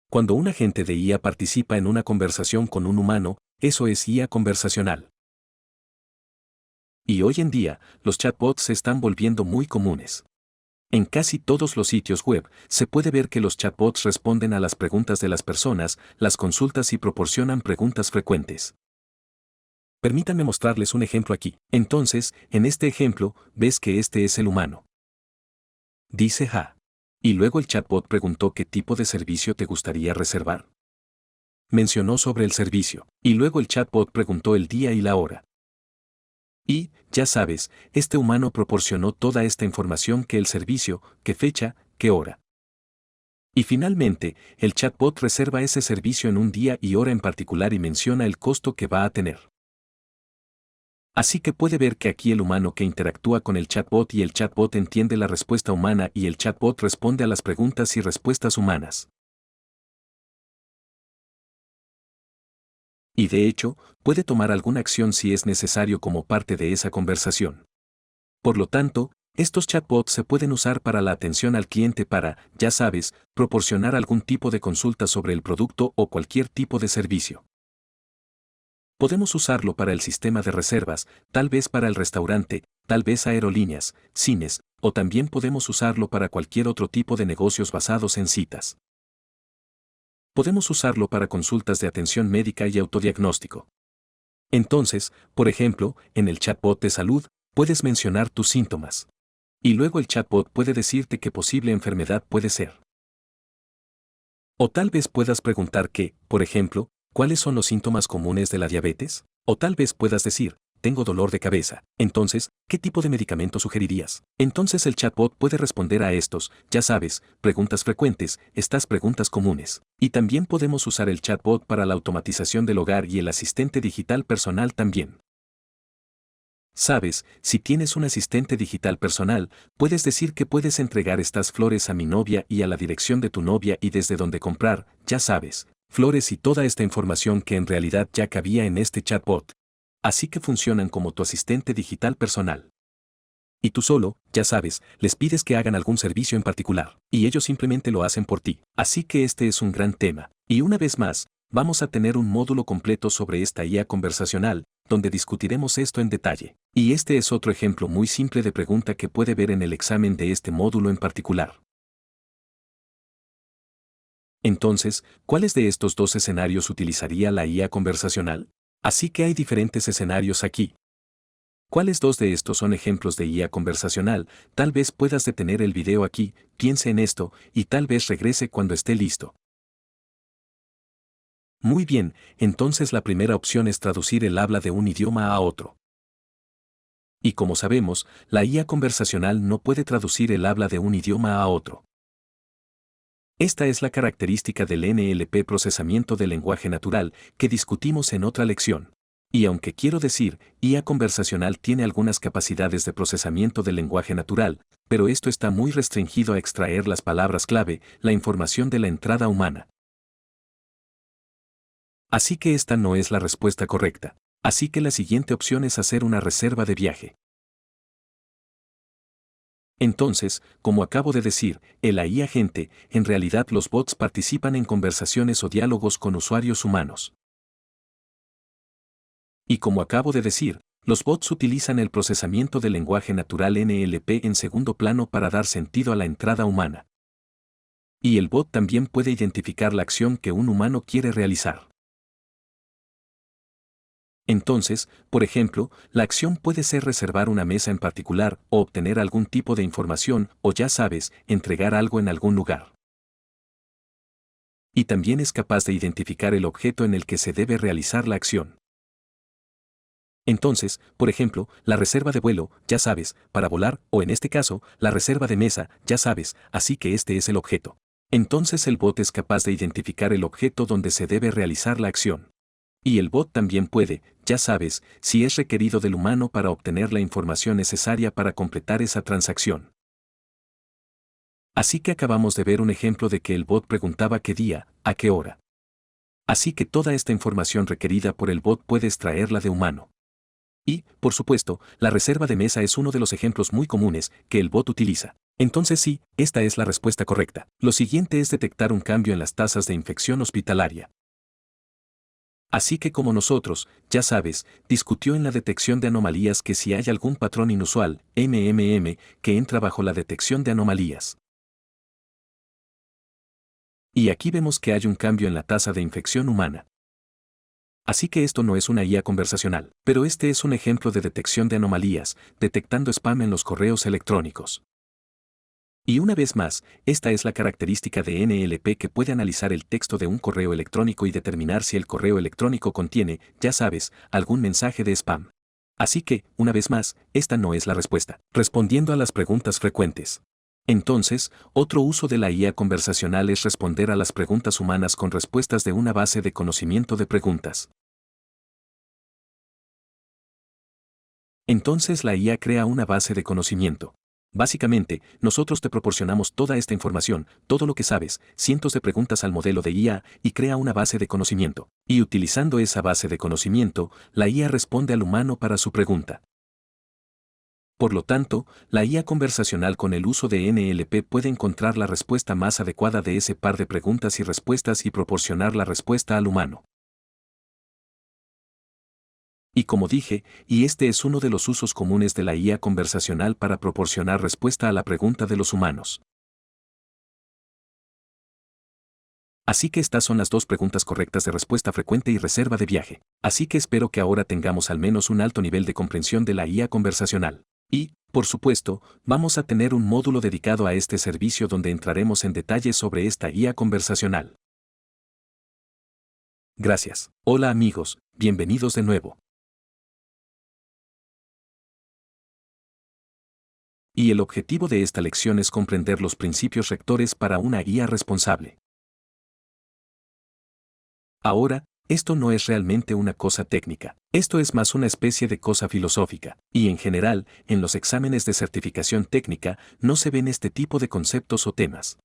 Cuando un agente de IA participa en una conversación con un humano, eso es IA conversacional. Y hoy en día, los chatbots se están volviendo muy comunes. En casi todos los sitios web, se puede ver que los chatbots responden a las preguntas de las personas, las consultas y proporcionan preguntas frecuentes. Permítanme mostrarles un ejemplo aquí. Entonces, en este ejemplo, ves que este es el humano. Dice ja. Y luego el chatbot preguntó qué tipo de servicio te gustaría reservar. Mencionó sobre el servicio, y luego el chatbot preguntó el día y la hora. Y, ya sabes, este humano proporcionó toda esta información: que el servicio, qué fecha, qué hora. Y finalmente, el chatbot reserva ese servicio en un día y hora en particular y menciona el costo que va a tener. Así que puede ver que aquí el humano que interactúa con el chatbot y el chatbot entiende la respuesta humana y el chatbot responde a las preguntas y respuestas humanas. Y de hecho, puede tomar alguna acción si es necesario como parte de esa conversación. Por lo tanto, estos chatbots se pueden usar para la atención al cliente para, ya sabes, proporcionar algún tipo de consulta sobre el producto o cualquier tipo de servicio. Podemos usarlo para el sistema de reservas, tal vez para el restaurante, tal vez aerolíneas, cines, o también podemos usarlo para cualquier otro tipo de negocios basados en citas. Podemos usarlo para consultas de atención médica y autodiagnóstico. Entonces, por ejemplo, en el chatbot de salud, puedes mencionar tus síntomas. Y luego el chatbot puede decirte qué posible enfermedad puede ser. O tal vez puedas preguntar que, por ejemplo, ¿cuáles son los síntomas comunes de la diabetes? O tal vez puedas decir, tengo dolor de cabeza. Entonces, ¿qué tipo de medicamento sugerirías? Entonces el chatbot puede responder a estos, ya sabes, preguntas frecuentes, estas preguntas comunes. Y también podemos usar el chatbot para la automatización del hogar y el asistente digital personal también. Sabes, si tienes un asistente digital personal, puedes decir que puedes entregar estas flores a mi novia y a la dirección de tu novia y desde dónde comprar, ya sabes, flores y toda esta información que en realidad ya cabía en este chatbot. Así que funcionan como tu asistente digital personal. Y tú solo, ya sabes, les pides que hagan algún servicio en particular, y ellos simplemente lo hacen por ti. Así que este es un gran tema. Y una vez más, vamos a tener un módulo completo sobre esta IA conversacional, donde discutiremos esto en detalle. Y este es otro ejemplo muy simple de pregunta que puede ver en el examen de este módulo en particular. Entonces, ¿cuáles de estos dos escenarios utilizaría la IA conversacional? Así que hay diferentes escenarios aquí. ¿Cuáles dos de estos son ejemplos de IA conversacional? Tal vez puedas detener el video aquí, piense en esto, y tal vez regrese cuando esté listo. Muy bien, entonces la primera opción es traducir el habla de un idioma a otro. Y como sabemos, la IA conversacional no puede traducir el habla de un idioma a otro. Esta es la característica del NLP, procesamiento del lenguaje natural, que discutimos en otra lección. Y aunque quiero decir, IA conversacional tiene algunas capacidades de procesamiento del lenguaje natural, pero esto está muy restringido a extraer las palabras clave, la información de la entrada humana. Así que esta no es la respuesta correcta. Así que la siguiente opción es hacer una reserva de viaje. Entonces, como acabo de decir, el AI agente, en realidad los bots participan en conversaciones o diálogos con usuarios humanos. Y como acabo de decir, los bots utilizan el procesamiento del lenguaje natural NLP en segundo plano para dar sentido a la entrada humana. Y el bot también puede identificar la acción que un humano quiere realizar. Entonces, por ejemplo, la acción puede ser reservar una mesa en particular, o obtener algún tipo de información, o ya sabes, entregar algo en algún lugar. Y también es capaz de identificar el objeto en el que se debe realizar la acción. Entonces, por ejemplo, la reserva de vuelo, ya sabes, para volar, o en este caso, la reserva de mesa, ya sabes, así que este es el objeto. Entonces el bot es capaz de identificar el objeto donde se debe realizar la acción. Y el bot también puede, ya sabes, si es requerido del humano para obtener la información necesaria para completar esa transacción. Así que acabamos de ver un ejemplo de que el bot preguntaba qué día, a qué hora. Así que toda esta información requerida por el bot puede extraerla de humano. Y, por supuesto, la reserva de mesa es uno de los ejemplos muy comunes que el bot utiliza. Entonces sí, esta es la respuesta correcta. Lo siguiente es detectar un cambio en las tasas de infección hospitalaria. Así que como nosotros, ya sabes, discutió en la detección de anomalías que si hay algún patrón inusual, que entra bajo la detección de anomalías. Y aquí vemos que hay un cambio en la tasa de infección humana. Así que esto no es una IA conversacional, pero este es un ejemplo de detección de anomalías, detectando spam en los correos electrónicos. Y una vez más, esta es la característica de NLP que puede analizar el texto de un correo electrónico y determinar si el correo electrónico contiene, ya sabes, algún mensaje de spam. Así que, una vez más, esta no es la respuesta. Respondiendo a las preguntas frecuentes. Entonces, otro uso de la IA conversacional es responder a las preguntas humanas con respuestas de una base de conocimiento de preguntas. Entonces la IA crea una base de conocimiento. Básicamente, nosotros te proporcionamos toda esta información, todo lo que sabes, cientos de preguntas al modelo de IA y crea una base de conocimiento. Y utilizando esa base de conocimiento, la IA responde al humano para su pregunta. Por lo tanto, la IA conversacional con el uso de NLP puede encontrar la respuesta más adecuada de ese par de preguntas y respuestas y proporcionar la respuesta al humano. Y como dije, y este es uno de los usos comunes de la IA conversacional para proporcionar respuesta a la pregunta de los humanos. Así que estas son las dos preguntas correctas de respuesta frecuente y reserva de viaje. Así que espero que ahora tengamos al menos un alto nivel de comprensión de la IA conversacional. Y, por supuesto, vamos a tener un módulo dedicado a este servicio donde entraremos en detalles sobre esta IA conversacional. Gracias. Hola amigos, bienvenidos de nuevo. Y el objetivo de esta lección es comprender los principios rectores para una IA responsable. Ahora, esto no es realmente una cosa técnica, esto es más una especie de cosa filosófica, y en general, en los exámenes de certificación técnica no se ven este tipo de conceptos o temas.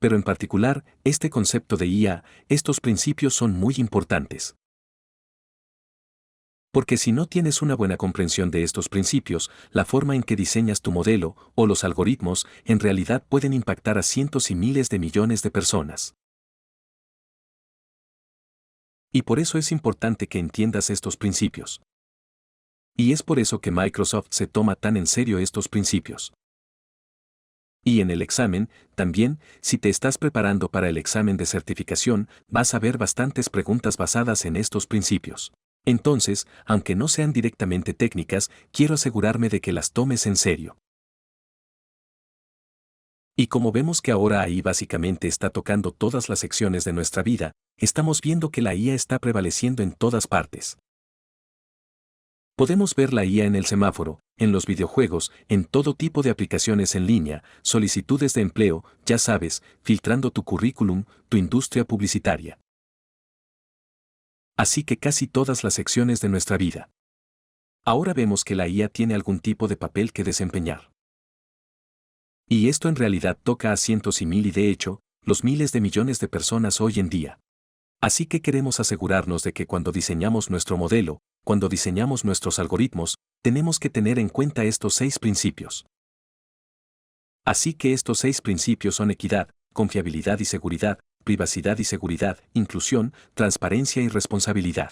Pero en particular, este concepto de IA, estos principios son muy importantes. Porque si no tienes una buena comprensión de estos principios, la forma en que diseñas tu modelo o los algoritmos en realidad pueden impactar a cientos y miles de millones de personas. Y por eso es importante que entiendas estos principios. Y es por eso que Microsoft se toma tan en serio estos principios. Y en el examen, también, si te estás preparando para el examen de certificación, vas a ver bastantes preguntas basadas en estos principios. Entonces, aunque no sean directamente técnicas, quiero asegurarme de que las tomes en serio. Y como vemos que ahora ahí básicamente está tocando todas las secciones de nuestra vida, estamos viendo que la IA está prevaleciendo en todas partes. Podemos ver la IA en el semáforo, en los videojuegos, en todo tipo de aplicaciones en línea, solicitudes de empleo, ya sabes, filtrando tu currículum, tu industria publicitaria. así que casi todas las secciones de nuestra vida. Ahora vemos que la IA tiene algún tipo de papel que desempeñar. Y esto en realidad toca a cientos y mil y de hecho, los miles de millones de personas hoy en día. Así que queremos asegurarnos de que cuando diseñamos nuestro modelo, cuando diseñamos nuestros algoritmos, tenemos que tener en cuenta estos 6 principios. Así que estos 6 principios son equidad, confiabilidad y seguridad, privacidad y seguridad, inclusión, transparencia y responsabilidad.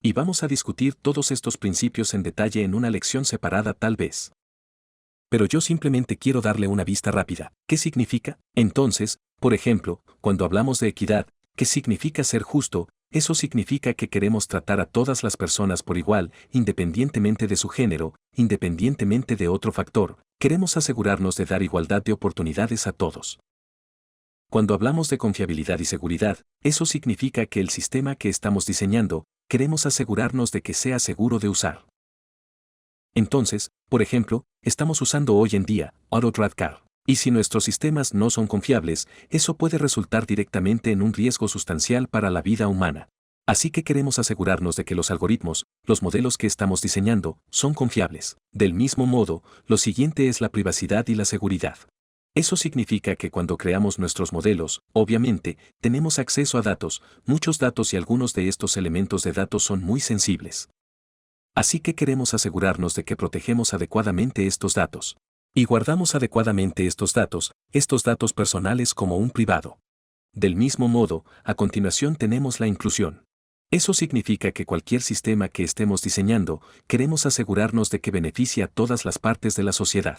Y vamos a discutir todos estos principios en detalle en una lección separada tal vez. Pero yo simplemente quiero darle una vista rápida. ¿Qué significa? Entonces, por ejemplo, cuando hablamos de equidad, ¿qué significa ser justo? Eso significa que queremos tratar a todas las personas por igual, independientemente de su género, independientemente de otro factor. Queremos asegurarnos de dar igualdad de oportunidades a todos. Cuando hablamos de confiabilidad y seguridad, eso significa que el sistema que estamos diseñando, queremos asegurarnos de que sea seguro de usar. Entonces, por ejemplo, estamos usando hoy en día Auto-Drive Car. Y si nuestros sistemas no son confiables, eso puede resultar directamente en un riesgo sustancial para la vida humana. Así que queremos asegurarnos de que los algoritmos, los modelos que estamos diseñando, son confiables. Del mismo modo, lo siguiente es la privacidad y la seguridad. Eso significa que cuando creamos nuestros modelos, obviamente, tenemos acceso a datos, muchos datos y algunos de estos elementos de datos son muy sensibles. Así que queremos asegurarnos de que protegemos adecuadamente estos datos. Y guardamos adecuadamente estos datos personales como un privado. Del mismo modo, a continuación tenemos la inclusión. Eso significa que cualquier sistema que estemos diseñando, queremos asegurarnos de que beneficie a todas las partes de la sociedad.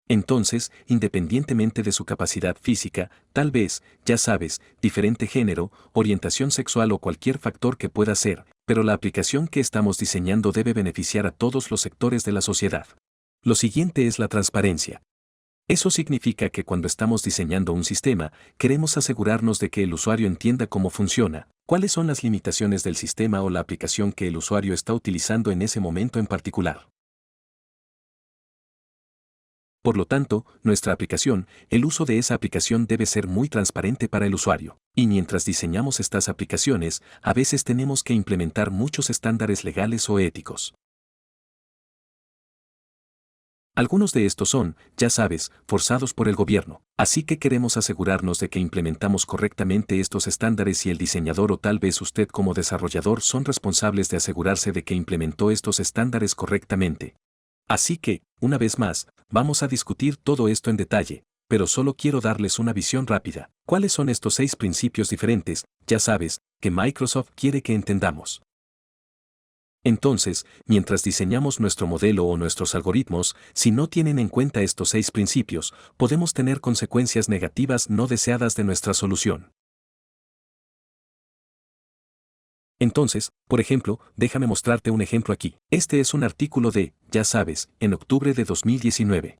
Entonces, independientemente de su capacidad física, tal vez, ya sabes, diferente género, orientación sexual o cualquier factor que pueda ser, pero la aplicación que estamos diseñando debe beneficiar a todos los sectores de la sociedad. Lo siguiente es la transparencia. Eso significa que cuando estamos diseñando un sistema, queremos asegurarnos de que el usuario entienda cómo funciona, cuáles son las limitaciones del sistema o la aplicación que el usuario está utilizando en ese momento en particular. Por lo tanto, nuestra aplicación, el uso de esa aplicación debe ser muy transparente para el usuario. Y mientras diseñamos estas aplicaciones, a veces tenemos que implementar muchos estándares legales o éticos. Algunos de estos son, ya sabes, forzados por el gobierno. Así que queremos asegurarnos de que implementamos correctamente estos estándares y el diseñador o tal vez usted como desarrollador son responsables de asegurarse de que implementó estos estándares correctamente. Así que, una vez más, vamos a discutir todo esto en detalle, pero solo quiero darles una visión rápida. ¿Cuáles son estos 6 principios diferentes, ya sabes, que Microsoft quiere que entendamos? Entonces, mientras diseñamos nuestro modelo o nuestros algoritmos, si no tienen en cuenta estos 6 principios, podemos tener consecuencias negativas no deseadas de nuestra solución. Entonces, por ejemplo, déjame mostrarte un ejemplo aquí. Este es un artículo de, ya sabes, en octubre de 2019.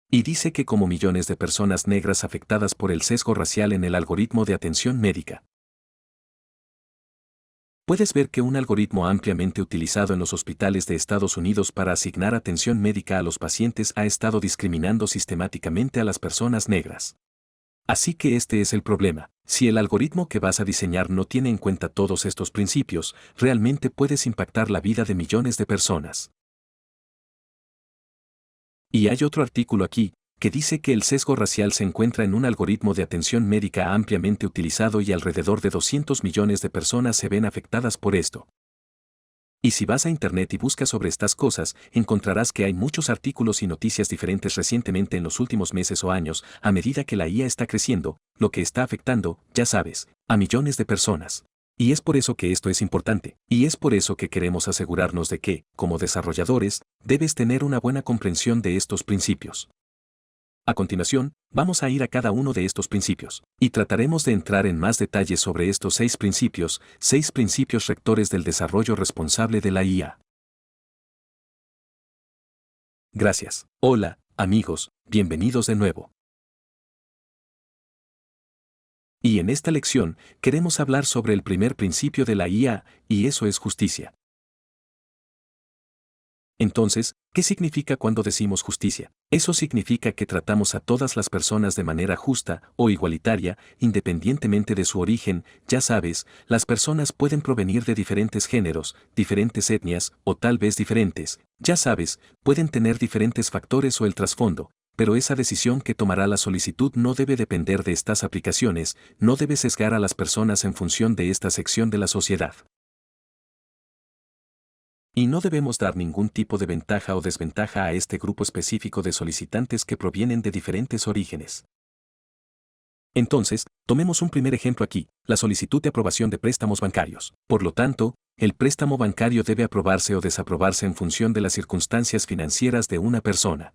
Y dice que como millones de personas negras afectadas por el sesgo racial en el algoritmo de atención médica. Puedes ver que un algoritmo ampliamente utilizado en los hospitales de Estados Unidos para asignar atención médica a los pacientes ha estado discriminando sistemáticamente a las personas negras. Así que este es el problema. Si el algoritmo que vas a diseñar no tiene en cuenta todos estos principios, realmente puedes impactar la vida de millones de personas. Y hay otro artículo aquí, que dice que el sesgo racial se encuentra en un algoritmo de atención médica ampliamente utilizado y alrededor de 200 millones de personas se ven afectadas por esto. Y si vas a Internet y buscas sobre estas cosas, encontrarás que hay muchos artículos y noticias diferentes recientemente en los últimos meses o años, a medida que la IA está creciendo, lo que está afectando, ya sabes, a millones de personas. Y es por eso que esto es importante, y es por eso que queremos asegurarnos de que, como desarrolladores, debes tener una buena comprensión de estos principios. A continuación, vamos a ir a cada uno de estos principios, y trataremos de entrar en más detalles sobre estos 6 principios rectores del desarrollo responsable de la IA. Gracias. Hola, amigos, bienvenidos de nuevo. Y en esta lección, queremos hablar sobre el primer principio de la IA, y eso es justicia. Entonces, ¿qué significa cuando decimos justicia? Eso significa que tratamos a todas las personas de manera justa o igualitaria, independientemente de su origen. Ya sabes, las personas pueden provenir de diferentes géneros, diferentes etnias o tal vez diferentes. Ya sabes, pueden tener diferentes factores o el trasfondo, pero esa decisión que tomará la solicitud no debe depender de estas aplicaciones, no debe sesgar a las personas en función de esta sección de la sociedad. Y no debemos dar ningún tipo de ventaja o desventaja a este grupo específico de solicitantes que provienen de diferentes orígenes. Entonces, tomemos un primer ejemplo aquí, la solicitud de aprobación de préstamos bancarios. Por lo tanto, el préstamo bancario debe aprobarse o desaprobarse en función de las circunstancias financieras de una persona.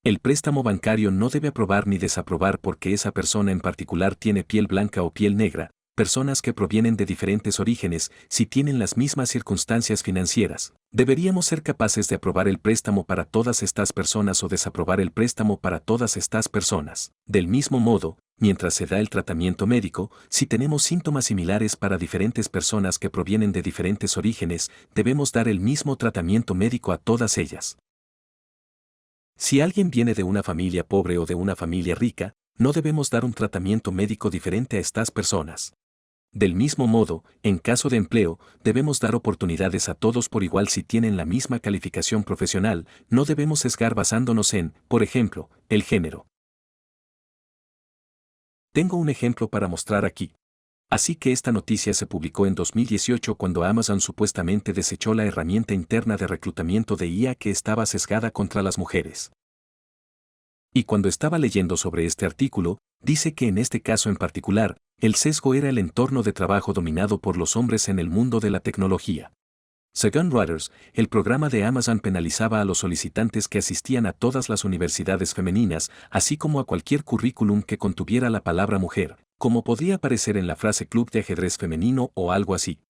El préstamo bancario no debe aprobar ni desaprobar porque esa persona en particular tiene piel blanca o piel negra. Personas que provienen de diferentes orígenes, si tienen las mismas circunstancias financieras, deberíamos ser capaces de aprobar el préstamo para todas estas personas o desaprobar el préstamo para todas estas personas. Del mismo modo, mientras se da el tratamiento médico, si tenemos síntomas similares para diferentes personas que provienen de diferentes orígenes, debemos dar el mismo tratamiento médico a todas ellas. Si alguien viene de una familia pobre o de una familia rica, no debemos dar un tratamiento médico diferente a estas personas. Del mismo modo, en caso de empleo, debemos dar oportunidades a todos por igual si tienen la misma calificación profesional, no debemos sesgar basándonos en, por ejemplo, el género. Tengo un ejemplo para mostrar aquí. Así que esta noticia se publicó en 2018 cuando Amazon supuestamente desechó la herramienta interna de reclutamiento de IA que estaba sesgada contra las mujeres. Y cuando estaba leyendo sobre este artículo, dice que en este caso en particular, el sesgo era el entorno de trabajo dominado por los hombres en el mundo de la tecnología. Según Reuters, el programa de Amazon penalizaba a los solicitantes que asistían a todas las universidades femeninas, así como a cualquier currículum que contuviera la palabra mujer, como podría aparecer en la frase club de ajedrez femenino o algo así.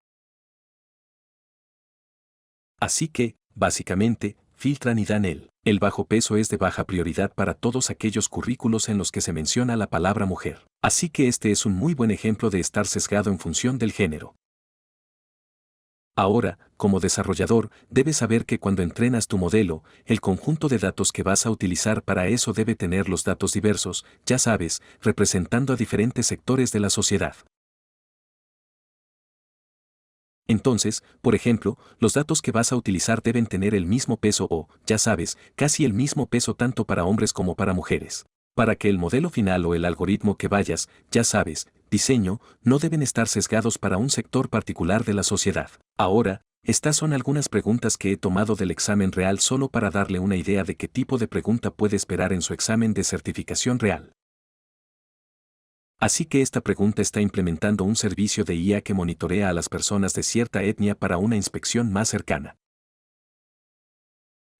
Así que, básicamente, filtran y dan el bajo peso es de baja prioridad para todos aquellos currículos en los que se menciona la palabra mujer. Así que este es un muy buen ejemplo de estar sesgado en función del género. Ahora, como desarrollador, debes saber que cuando entrenas tu modelo, el conjunto de datos que vas a utilizar para eso debe tener los datos diversos, ya sabes, representando a diferentes sectores de la sociedad. Entonces, por ejemplo, los datos que vas a utilizar deben tener el mismo peso o, ya sabes, casi el mismo peso tanto para hombres como para mujeres. Para que el modelo final o el algoritmo que vayas, ya sabes, diseño, no deben estar sesgados para un sector particular de la sociedad. Ahora, estas son algunas preguntas que he tomado del examen real solo para darle una idea de qué tipo de pregunta puede esperar en su examen de certificación real. Así que esta pregunta está implementando un servicio de IA que monitorea a las personas de cierta etnia para una inspección más cercana.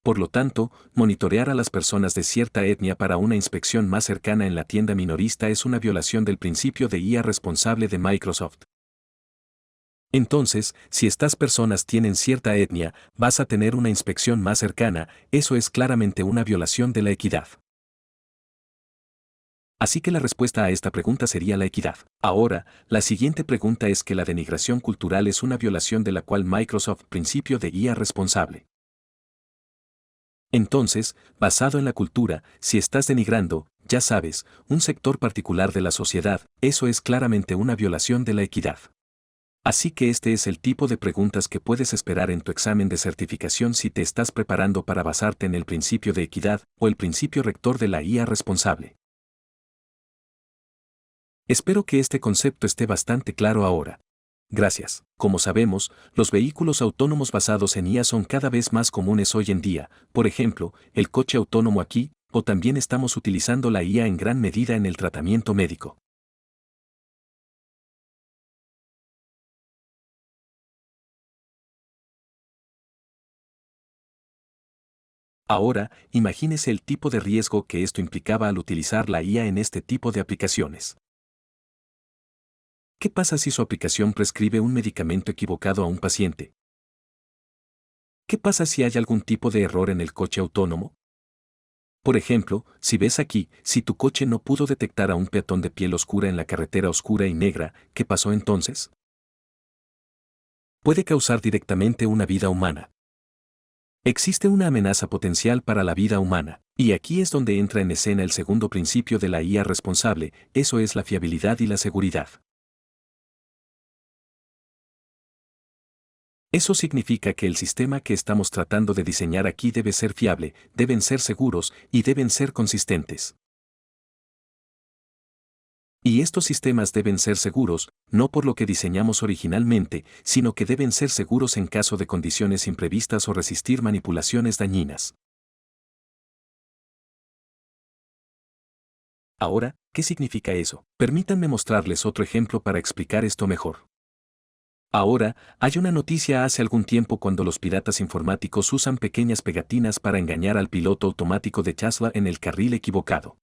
Por lo tanto, monitorear a las personas de cierta etnia para una inspección más cercana en la tienda minorista es una violación del principio de IA responsable de Microsoft. Entonces, si estas personas tienen cierta etnia, vas a tener una inspección más cercana, eso es claramente una violación de la equidad. Así que la respuesta a esta pregunta sería la equidad. Ahora, la siguiente pregunta es que la denigración cultural es una violación de la cual Microsoft principio de IA responsable. Entonces, basado en la cultura, si estás denigrando, ya sabes, un sector particular de la sociedad, eso es claramente una violación de la equidad. Así que este es el tipo de preguntas que puedes esperar en tu examen de certificación si te estás preparando para basarte en el principio de equidad o el principio rector de la IA responsable. Espero que este concepto esté bastante claro ahora. Gracias. Como sabemos, los vehículos autónomos basados en IA son cada vez más comunes hoy en día, por ejemplo, el coche autónomo aquí, o también estamos utilizando la IA en gran medida en el tratamiento médico. Ahora, imagínese el tipo de riesgo que esto implicaba al utilizar la IA en este tipo de aplicaciones. ¿Qué pasa si su aplicación prescribe un medicamento equivocado a un paciente? ¿Qué pasa si hay algún tipo de error en el coche autónomo? Por ejemplo, si ves aquí, si tu coche no pudo detectar a un peatón de piel oscura en la carretera oscura y negra, ¿qué pasó entonces? Puede causar directamente una vida humana. Existe una amenaza potencial para la vida humana, y aquí es donde entra en escena el segundo principio de la IA responsable, eso es la fiabilidad y la seguridad. Eso significa que el sistema que estamos tratando de diseñar aquí debe ser fiable, deben ser seguros y deben ser consistentes. Y estos sistemas deben ser seguros, no por lo que diseñamos originalmente, sino que deben ser seguros en caso de condiciones imprevistas o resistir manipulaciones dañinas. Ahora, ¿qué significa eso? Permítanme mostrarles otro ejemplo para explicar esto mejor. Ahora, hay una noticia hace algún tiempo cuando los piratas informáticos usan pequeñas pegatinas para engañar al piloto automático de Tesla en el carril equivocado.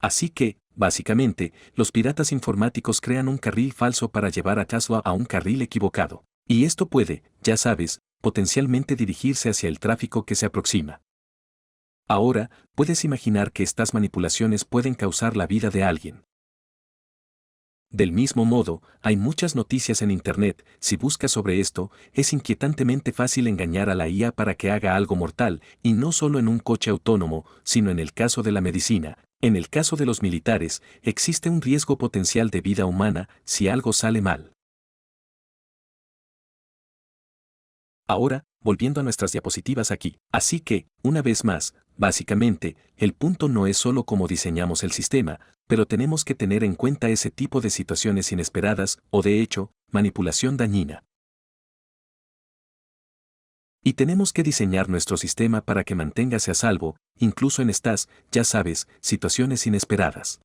Así que, básicamente, los piratas informáticos crean un carril falso para llevar a Tesla a un carril equivocado. Y esto puede, ya sabes, potencialmente dirigirse hacia el tráfico que se aproxima. Ahora, puedes imaginar que estas manipulaciones pueden causar la vida de alguien. Del mismo modo, hay muchas noticias en Internet, si buscas sobre esto, es inquietantemente fácil engañar a la IA para que haga algo mortal, y no solo en un coche autónomo, sino en el caso de la medicina, en el caso de los militares, existe un riesgo potencial de vida humana si algo sale mal. Ahora, volviendo a nuestras diapositivas aquí. Así que, una vez más, básicamente, el punto no es solo cómo diseñamos el sistema, pero tenemos que tener en cuenta ese tipo de situaciones inesperadas o, de hecho, manipulación dañina. Y tenemos que diseñar nuestro sistema para que manténgase a salvo, incluso en estas, ya sabes, situaciones inesperadas.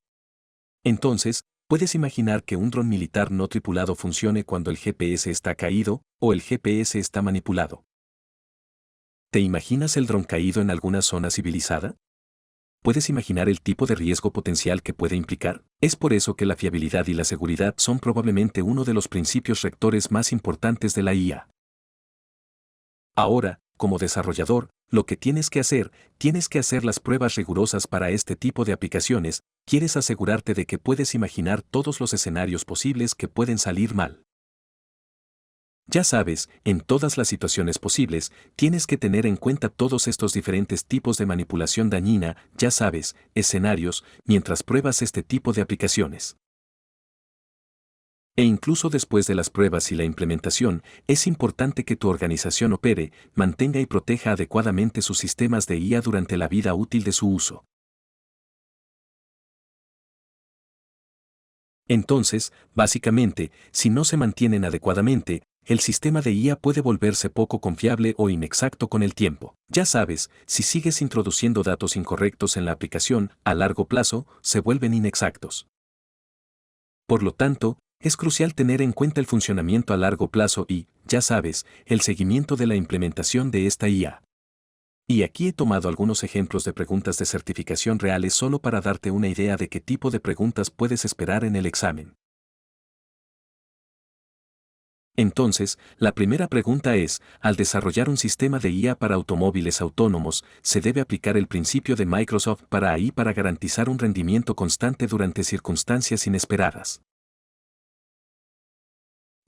Entonces, puedes imaginar que un dron militar no tripulado funcione cuando el GPS está caído o el GPS está manipulado. ¿Te imaginas el dron caído en alguna zona civilizada? ¿Puedes imaginar el tipo de riesgo potencial que puede implicar? Es por eso que la fiabilidad y la seguridad son probablemente uno de los principios rectores más importantes de la IA. Ahora, como desarrollador, lo que tienes que hacer las pruebas rigurosas para este tipo de aplicaciones, quieres asegurarte de que puedes imaginar todos los escenarios posibles que pueden salir mal. Ya sabes, en todas las situaciones posibles, tienes que tener en cuenta todos estos diferentes tipos de manipulación dañina, ya sabes, escenarios, mientras pruebas este tipo de aplicaciones. E incluso después de las pruebas y la implementación, es importante que tu organización opere, mantenga y proteja adecuadamente sus sistemas de IA durante la vida útil de su uso. Entonces, básicamente, si no se mantienen adecuadamente, el sistema de IA puede volverse poco confiable o inexacto con el tiempo. Ya sabes, si sigues introduciendo datos incorrectos en la aplicación, a largo plazo, se vuelven inexactos. Por lo tanto, es crucial tener en cuenta el funcionamiento a largo plazo y, ya sabes, el seguimiento de la implementación de esta IA. Y aquí he tomado algunos ejemplos de preguntas de certificación reales solo para darte una idea de qué tipo de preguntas puedes esperar en el examen. Entonces, la primera pregunta es, al desarrollar un sistema de IA para automóviles autónomos, ¿se debe aplicar el principio de Microsoft para AI para garantizar un rendimiento constante durante circunstancias inesperadas?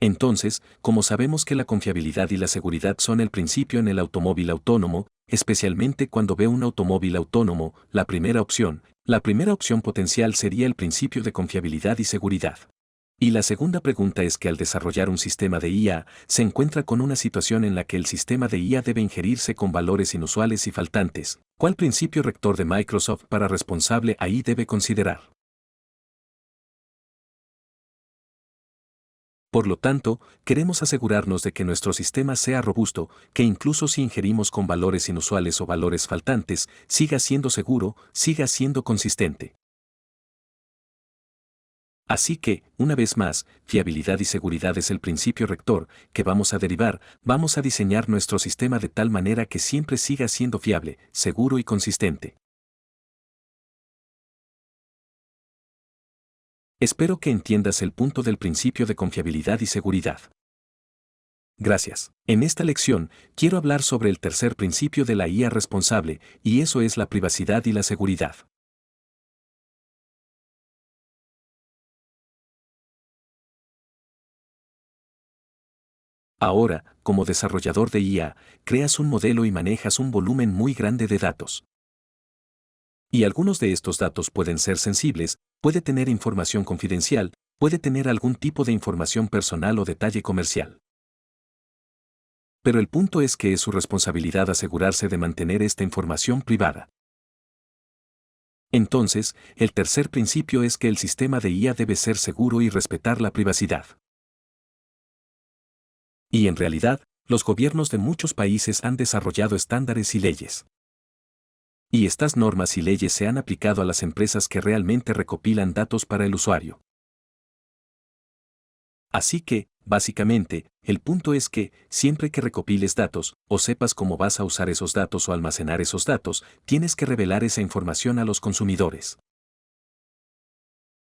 Entonces, como sabemos que la confiabilidad y la seguridad son el principio en el automóvil autónomo, especialmente cuando ve un automóvil autónomo, la primera opción potencial sería el principio de confiabilidad y seguridad. Y la segunda pregunta es que al desarrollar un sistema de IA, se encuentra con una situación en la que el sistema de IA debe ingerirse con valores inusuales y faltantes. ¿Cuál principio rector de Microsoft para responsable AI debe considerar? Por lo tanto, queremos asegurarnos de que nuestro sistema sea robusto, que incluso si ingerimos con valores inusuales o valores faltantes, siga siendo seguro, siga siendo consistente. Así que, una vez más, fiabilidad y seguridad es el principio rector que vamos a derivar, vamos a diseñar nuestro sistema de tal manera que siempre siga siendo fiable, seguro y consistente. Espero que entiendas el punto del principio de confiabilidad y seguridad. Gracias. En esta lección, quiero hablar sobre el tercer principio de la IA responsable, y eso es la privacidad y la seguridad. Ahora, como desarrollador de IA, creas un modelo y manejas un volumen muy grande de datos. Y algunos de estos datos pueden ser sensibles, puede tener información confidencial, puede tener algún tipo de información personal o detalle comercial. Pero el punto es que es su responsabilidad asegurarse de mantener esta información privada. Entonces, el tercer principio es que el sistema de IA debe ser seguro y respetar la privacidad. Y en realidad, los gobiernos de muchos países han desarrollado estándares y leyes. Y estas normas y leyes se han aplicado a las empresas que realmente recopilan datos para el usuario. Así que, básicamente, el punto es que, siempre que recopiles datos, o sepas cómo vas a usar esos datos o almacenar esos datos, tienes que revelar esa información a los consumidores.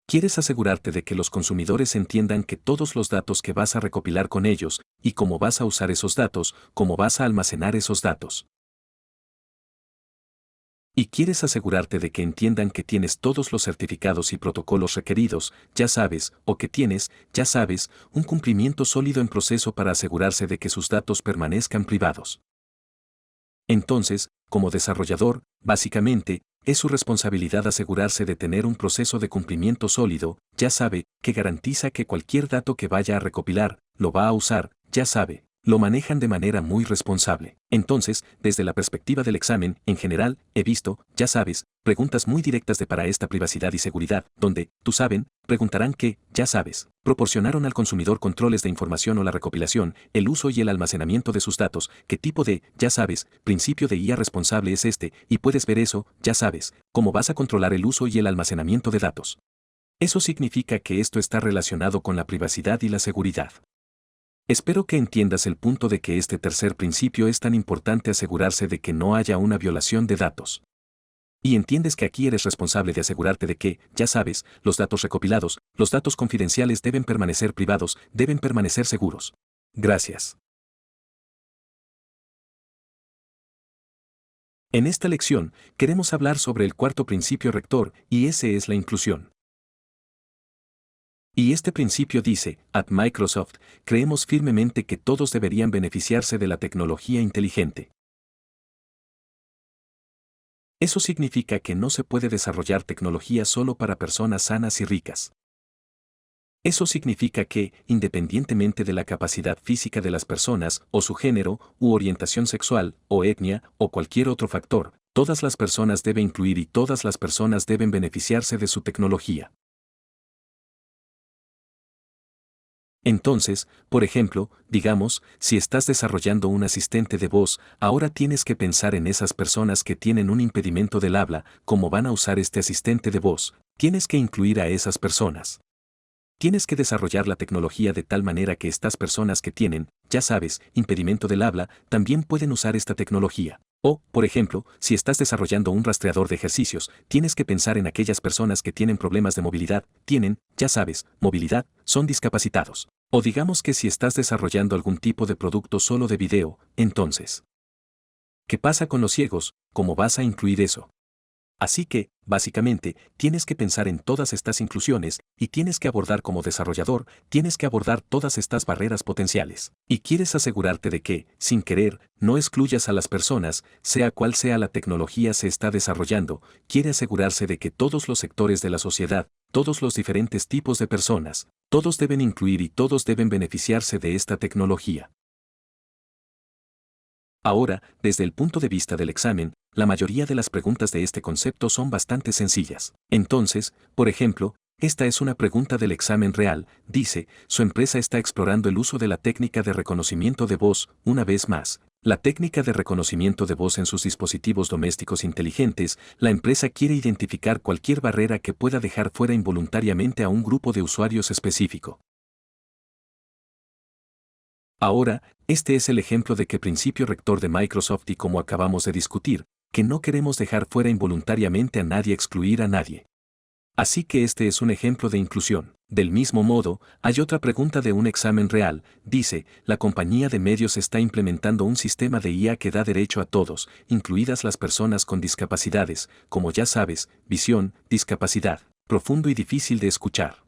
Quieres asegurarte de que los consumidores entiendan que todos los datos que vas a recopilar con ellos, y cómo vas a usar esos datos, cómo vas a almacenar esos datos. Y quieres asegurarte de que entiendan que tienes todos los certificados y protocolos requeridos, ya sabes, o que tienes, ya sabes, un cumplimiento sólido en proceso para asegurarse de que sus datos permanezcan privados. Entonces, como desarrollador, básicamente, es su responsabilidad asegurarse de tener un proceso de cumplimiento sólido, ya sabe, que garantiza que cualquier dato que vaya a recopilar, lo va a usar, ya sabe, lo manejan de manera muy responsable. Entonces, desde la perspectiva del examen, en general, he visto, ya sabes, preguntas muy directas de para esta privacidad y seguridad, donde, tú saben, preguntarán que, ya sabes, proporcionaron al consumidor controles de información o la recopilación, el uso y el almacenamiento de sus datos, qué tipo de, ya sabes, principio de IA responsable es este, y puedes ver eso, ya sabes, cómo vas a controlar el uso y el almacenamiento de datos. Eso significa que esto está relacionado con la privacidad y la seguridad. Espero que entiendas el punto de que este tercer principio es tan importante asegurarse de que no haya una violación de datos. Y entiendes que aquí eres responsable de asegurarte de que, ya sabes, los datos recopilados, los datos confidenciales deben permanecer privados, deben permanecer seguros. Gracias. En esta lección, queremos hablar sobre el cuarto principio rector, y ese es la inclusión. Y este principio dice, at Microsoft, creemos firmemente que todos deberían beneficiarse de la tecnología inteligente. Eso significa que no se puede desarrollar tecnología solo para personas sanas y ricas. Eso significa que, independientemente de la capacidad física de las personas, o su género, u orientación sexual, o etnia, o cualquier otro factor, todas las personas deben incluir y todas las personas deben beneficiarse de su tecnología. Entonces, por ejemplo, digamos, si estás desarrollando un asistente de voz, ahora tienes que pensar en esas personas que tienen un impedimento del habla, cómo van a usar este asistente de voz, tienes que incluir a esas personas. Tienes que desarrollar la tecnología de tal manera que estas personas que tienen, ya sabes, impedimento del habla, también pueden usar esta tecnología. O, por ejemplo, si estás desarrollando un rastreador de ejercicios, tienes que pensar en aquellas personas que tienen problemas de movilidad, tienen, ya sabes, movilidad, son discapacitados. O digamos que si estás desarrollando algún tipo de producto solo de video, entonces, ¿qué pasa con los ciegos? ¿Cómo vas a incluir eso? Así que, básicamente, tienes que pensar en todas estas inclusiones, y tienes que abordar como desarrollador, tienes que abordar todas estas barreras potenciales. Y quieres asegurarte de que, sin querer, no excluyas a las personas, sea cual sea la tecnología se está desarrollando, quiere asegurarse de que todos los sectores de la sociedad, todos los diferentes tipos de personas, todos deben incluir y todos deben beneficiarse de esta tecnología. Ahora, desde el punto de vista del examen, la mayoría de las preguntas de este concepto son bastante sencillas. Entonces, por ejemplo, esta es una pregunta del examen real, dice, su empresa está explorando el uso de la técnica de reconocimiento de voz, una vez más. La técnica de reconocimiento de voz en sus dispositivos domésticos inteligentes, la empresa quiere identificar cualquier barrera que pueda dejar fuera involuntariamente a un grupo de usuarios específico. Ahora, este es el ejemplo de que principio rector de Microsoft y como acabamos de discutir, que no queremos dejar fuera involuntariamente a nadie, excluir a nadie. Así que este es un ejemplo de inclusión. Del mismo modo, hay otra pregunta de un examen real, dice, la compañía de medios está implementando un sistema de IA que da derecho a todos, incluidas las personas con discapacidades, como ya sabes, visión, discapacidad, profundo y difícil de escuchar.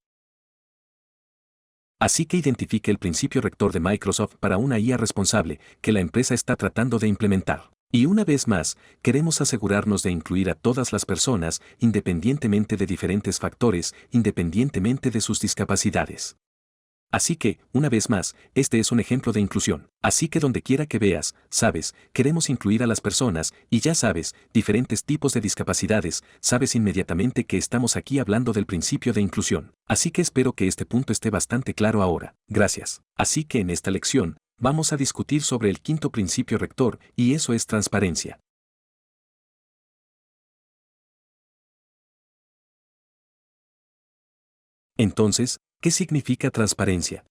Así que identifique el principio rector de Microsoft para una IA responsable que la empresa está tratando de implementar. Y una vez más, queremos asegurarnos de incluir a todas las personas, independientemente de diferentes factores, independientemente de sus discapacidades. Así que, una vez más, este es un ejemplo de inclusión. Así que donde quiera que veas, sabes, queremos incluir a las personas, y ya sabes, diferentes tipos de discapacidades, sabes inmediatamente que estamos aquí hablando del principio de inclusión. Así que espero que este punto esté bastante claro ahora. Gracias. Así que en esta lección, vamos a discutir sobre el quinto principio rector, y eso es transparencia. Entonces, ¿qué significa transparencia?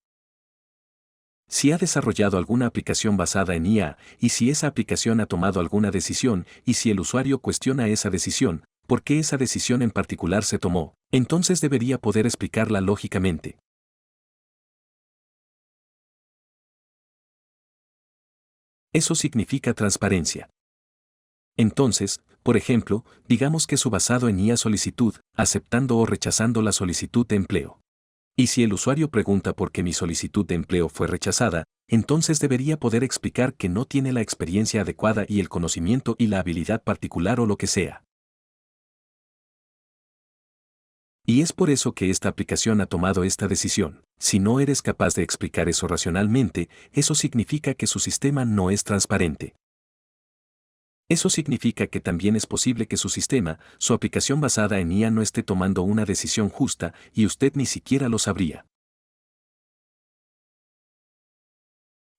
Si ha desarrollado alguna aplicación basada en IA, y si esa aplicación ha tomado alguna decisión, y si el usuario cuestiona esa decisión, ¿por qué esa decisión en particular se tomó? Entonces debería poder explicarla lógicamente. Eso significa transparencia. Entonces, por ejemplo, digamos que su basado en IA solicitud, aceptando o rechazando la solicitud de empleo. Y si el usuario pregunta por qué mi solicitud de empleo fue rechazada, entonces debería poder explicar que no tiene la experiencia adecuada y el conocimiento y la habilidad particular o lo que sea. Y es por eso que esta aplicación ha tomado esta decisión. Si no eres capaz de explicar eso racionalmente, eso significa que su sistema no es transparente. Eso significa que también es posible que su sistema, su aplicación basada en IA no esté tomando una decisión justa y usted ni siquiera lo sabría.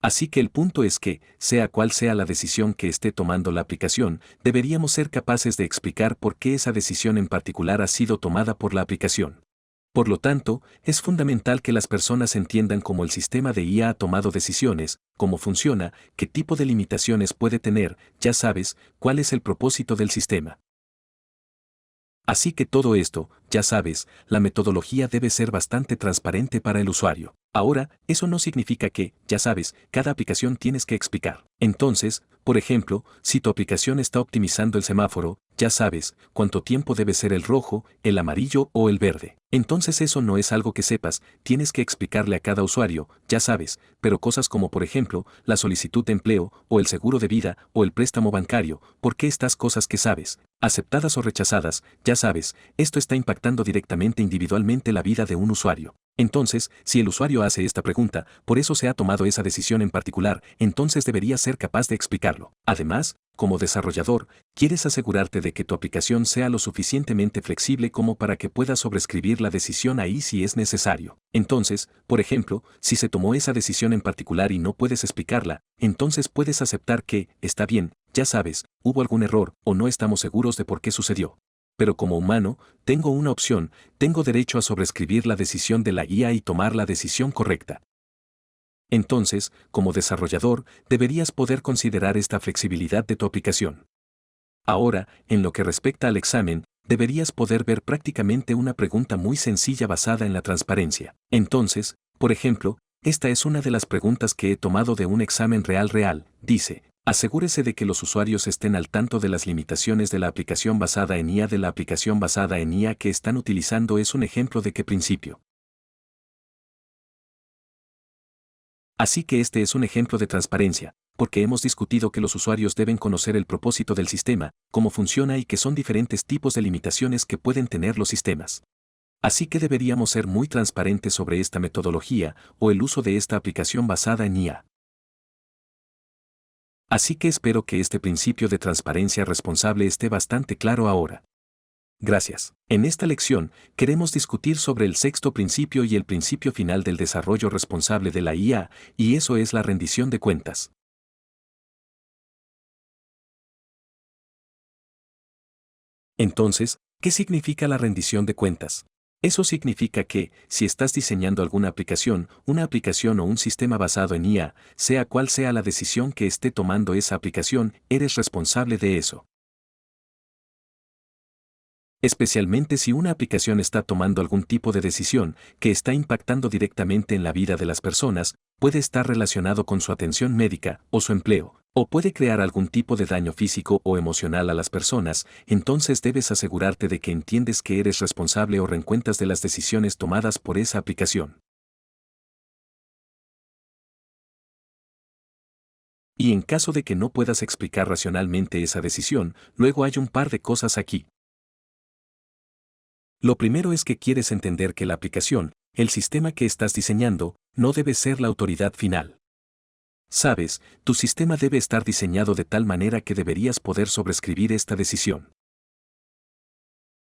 Así que el punto es que, sea cual sea la decisión que esté tomando la aplicación, deberíamos ser capaces de explicar por qué esa decisión en particular ha sido tomada por la aplicación. Por lo tanto, es fundamental que las personas entiendan cómo el sistema de IA ha tomado decisiones, cómo funciona, qué tipo de limitaciones puede tener, ya sabes, cuál es el propósito del sistema. Así que todo esto, ya sabes, la metodología debe ser bastante transparente para el usuario. Ahora, eso no significa que, ya sabes, cada aplicación tienes que explicar. Entonces, por ejemplo, si tu aplicación está optimizando el semáforo, ya sabes cuánto tiempo debe ser el rojo, el amarillo o el verde. Entonces eso no es algo que sepas, tienes que explicarle a cada usuario, ya sabes, pero cosas como por ejemplo, la solicitud de empleo, o el seguro de vida, o el préstamo bancario, ¿por qué estas cosas que sabes, aceptadas o rechazadas, ya sabes, esto está impactando directamente individualmente la vida de un usuario? Entonces, si el usuario hace esta pregunta, por eso se ha tomado esa decisión en particular, entonces deberías ser capaz de explicarlo. Además, como desarrollador, quieres asegurarte de que tu aplicación sea lo suficientemente flexible como para que puedas sobreescribir la decisión ahí si es necesario. Entonces, por ejemplo, si se tomó esa decisión en particular y no puedes explicarla, entonces puedes aceptar que, está bien, ya sabes, hubo algún error o no estamos seguros de por qué sucedió. Pero como humano, tengo una opción, tengo derecho a sobreescribir la decisión de la IA y tomar la decisión correcta. Entonces, como desarrollador, deberías poder considerar esta flexibilidad de tu aplicación. Ahora, en lo que respecta al examen, deberías poder ver prácticamente una pregunta muy sencilla basada en la transparencia. Entonces, por ejemplo, esta es una de las preguntas que he tomado de un examen real. Dice, asegúrese de que los usuarios estén al tanto de las limitaciones de la aplicación basada en IA. De la aplicación basada en IA que están utilizando es un ejemplo de qué principio. Así que este es un ejemplo de transparencia, porque hemos discutido que los usuarios deben conocer el propósito del sistema, cómo funciona y que son diferentes tipos de limitaciones que pueden tener los sistemas. Así que deberíamos ser muy transparentes sobre esta metodología o el uso de esta aplicación basada en IA. Así que espero que este principio de transparencia responsable esté bastante claro ahora. Gracias. En esta lección, queremos discutir sobre el sexto principio y el principio final del desarrollo responsable de la IA, y eso es la rendición de cuentas. Entonces, ¿qué significa la rendición de cuentas? Eso significa que, si estás diseñando alguna aplicación, una aplicación o un sistema basado en IA, sea cual sea la decisión que esté tomando esa aplicación, eres responsable de eso. Especialmente si una aplicación está tomando algún tipo de decisión que está impactando directamente en la vida de las personas, puede estar relacionado con su atención médica o su empleo, o puede crear algún tipo de daño físico o emocional a las personas, entonces debes asegurarte de que entiendes que eres responsable o rencuentas de las decisiones tomadas por esa aplicación. Y en caso de que no puedas explicar racionalmente esa decisión, luego hay un par de cosas aquí. Lo primero es que quieres entender que la aplicación, el sistema que estás diseñando, no debe ser la autoridad final. Sabes, tu sistema debe estar diseñado de tal manera que deberías poder sobreescribir esta decisión.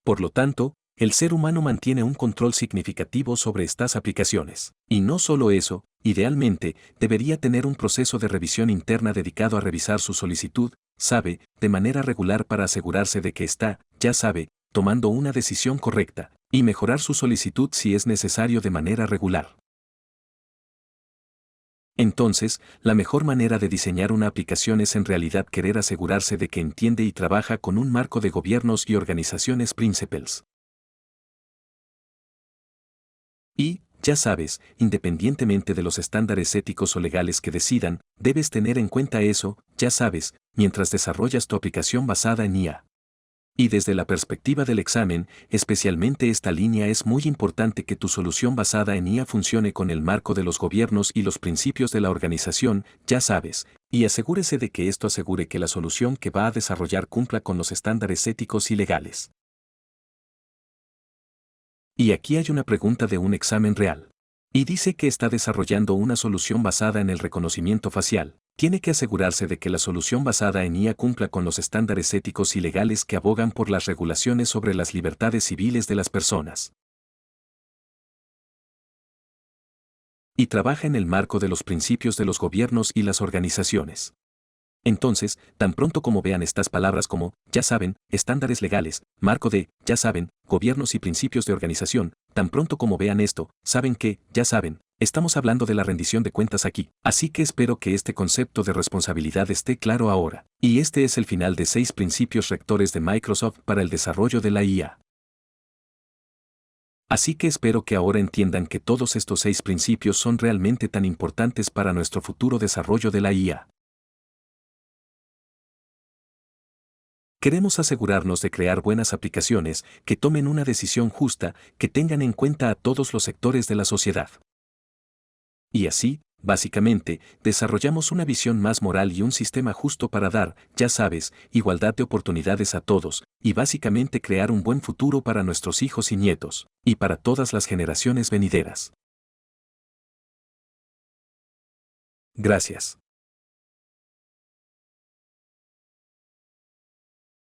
Por lo tanto, el ser humano mantiene un control significativo sobre estas aplicaciones. Y no solo eso, idealmente, debería tener un proceso de revisión interna dedicado a revisar su solicitud, sabe, de manera regular para asegurarse de que está, ya sabe, tomando una decisión correcta, y mejorar su solicitud si es necesario de manera regular. Entonces, la mejor manera de diseñar una aplicación es en realidad querer asegurarse de que entiende y trabaja con un marco de gobiernos y organizaciones principles. Y, ya sabes, independientemente de los estándares éticos o legales que decidan, debes tener en cuenta eso, ya sabes, mientras desarrollas tu aplicación basada en IA. Y desde la perspectiva del examen, especialmente esta línea, es muy importante que tu solución basada en IA funcione con el marco de los gobiernos y los principios de la organización, ya sabes, y asegúrese de que esto asegure que la solución que va a desarrollar cumpla con los estándares éticos y legales. Y aquí hay una pregunta de un examen real. Y dice que está desarrollando una solución basada en el reconocimiento facial. Tiene que asegurarse de que la solución basada en IA cumpla con los estándares éticos y legales que abogan por las regulaciones sobre las libertades civiles de las personas. Y trabaja en el marco de los principios de los gobiernos y las organizaciones. Entonces, tan pronto como vean estas palabras como, ya saben, estándares legales, marco de, ya saben, gobiernos y principios de organización, tan pronto como vean esto, saben que, ya saben, estamos hablando de la rendición de cuentas aquí. Así que espero que este concepto de responsabilidad esté claro ahora. Y este es el final de 6 principios rectores de Microsoft para el desarrollo de la IA. Así que espero que ahora entiendan que todos estos 6 principios son realmente tan importantes para nuestro futuro desarrollo de la IA. Queremos asegurarnos de crear buenas aplicaciones que tomen una decisión justa, que tengan en cuenta a todos los sectores de la sociedad. Y así, básicamente, desarrollamos una visión más moral y un sistema justo para dar, ya sabes, igualdad de oportunidades a todos, y básicamente crear un buen futuro para nuestros hijos y nietos, y para todas las generaciones venideras. Gracias.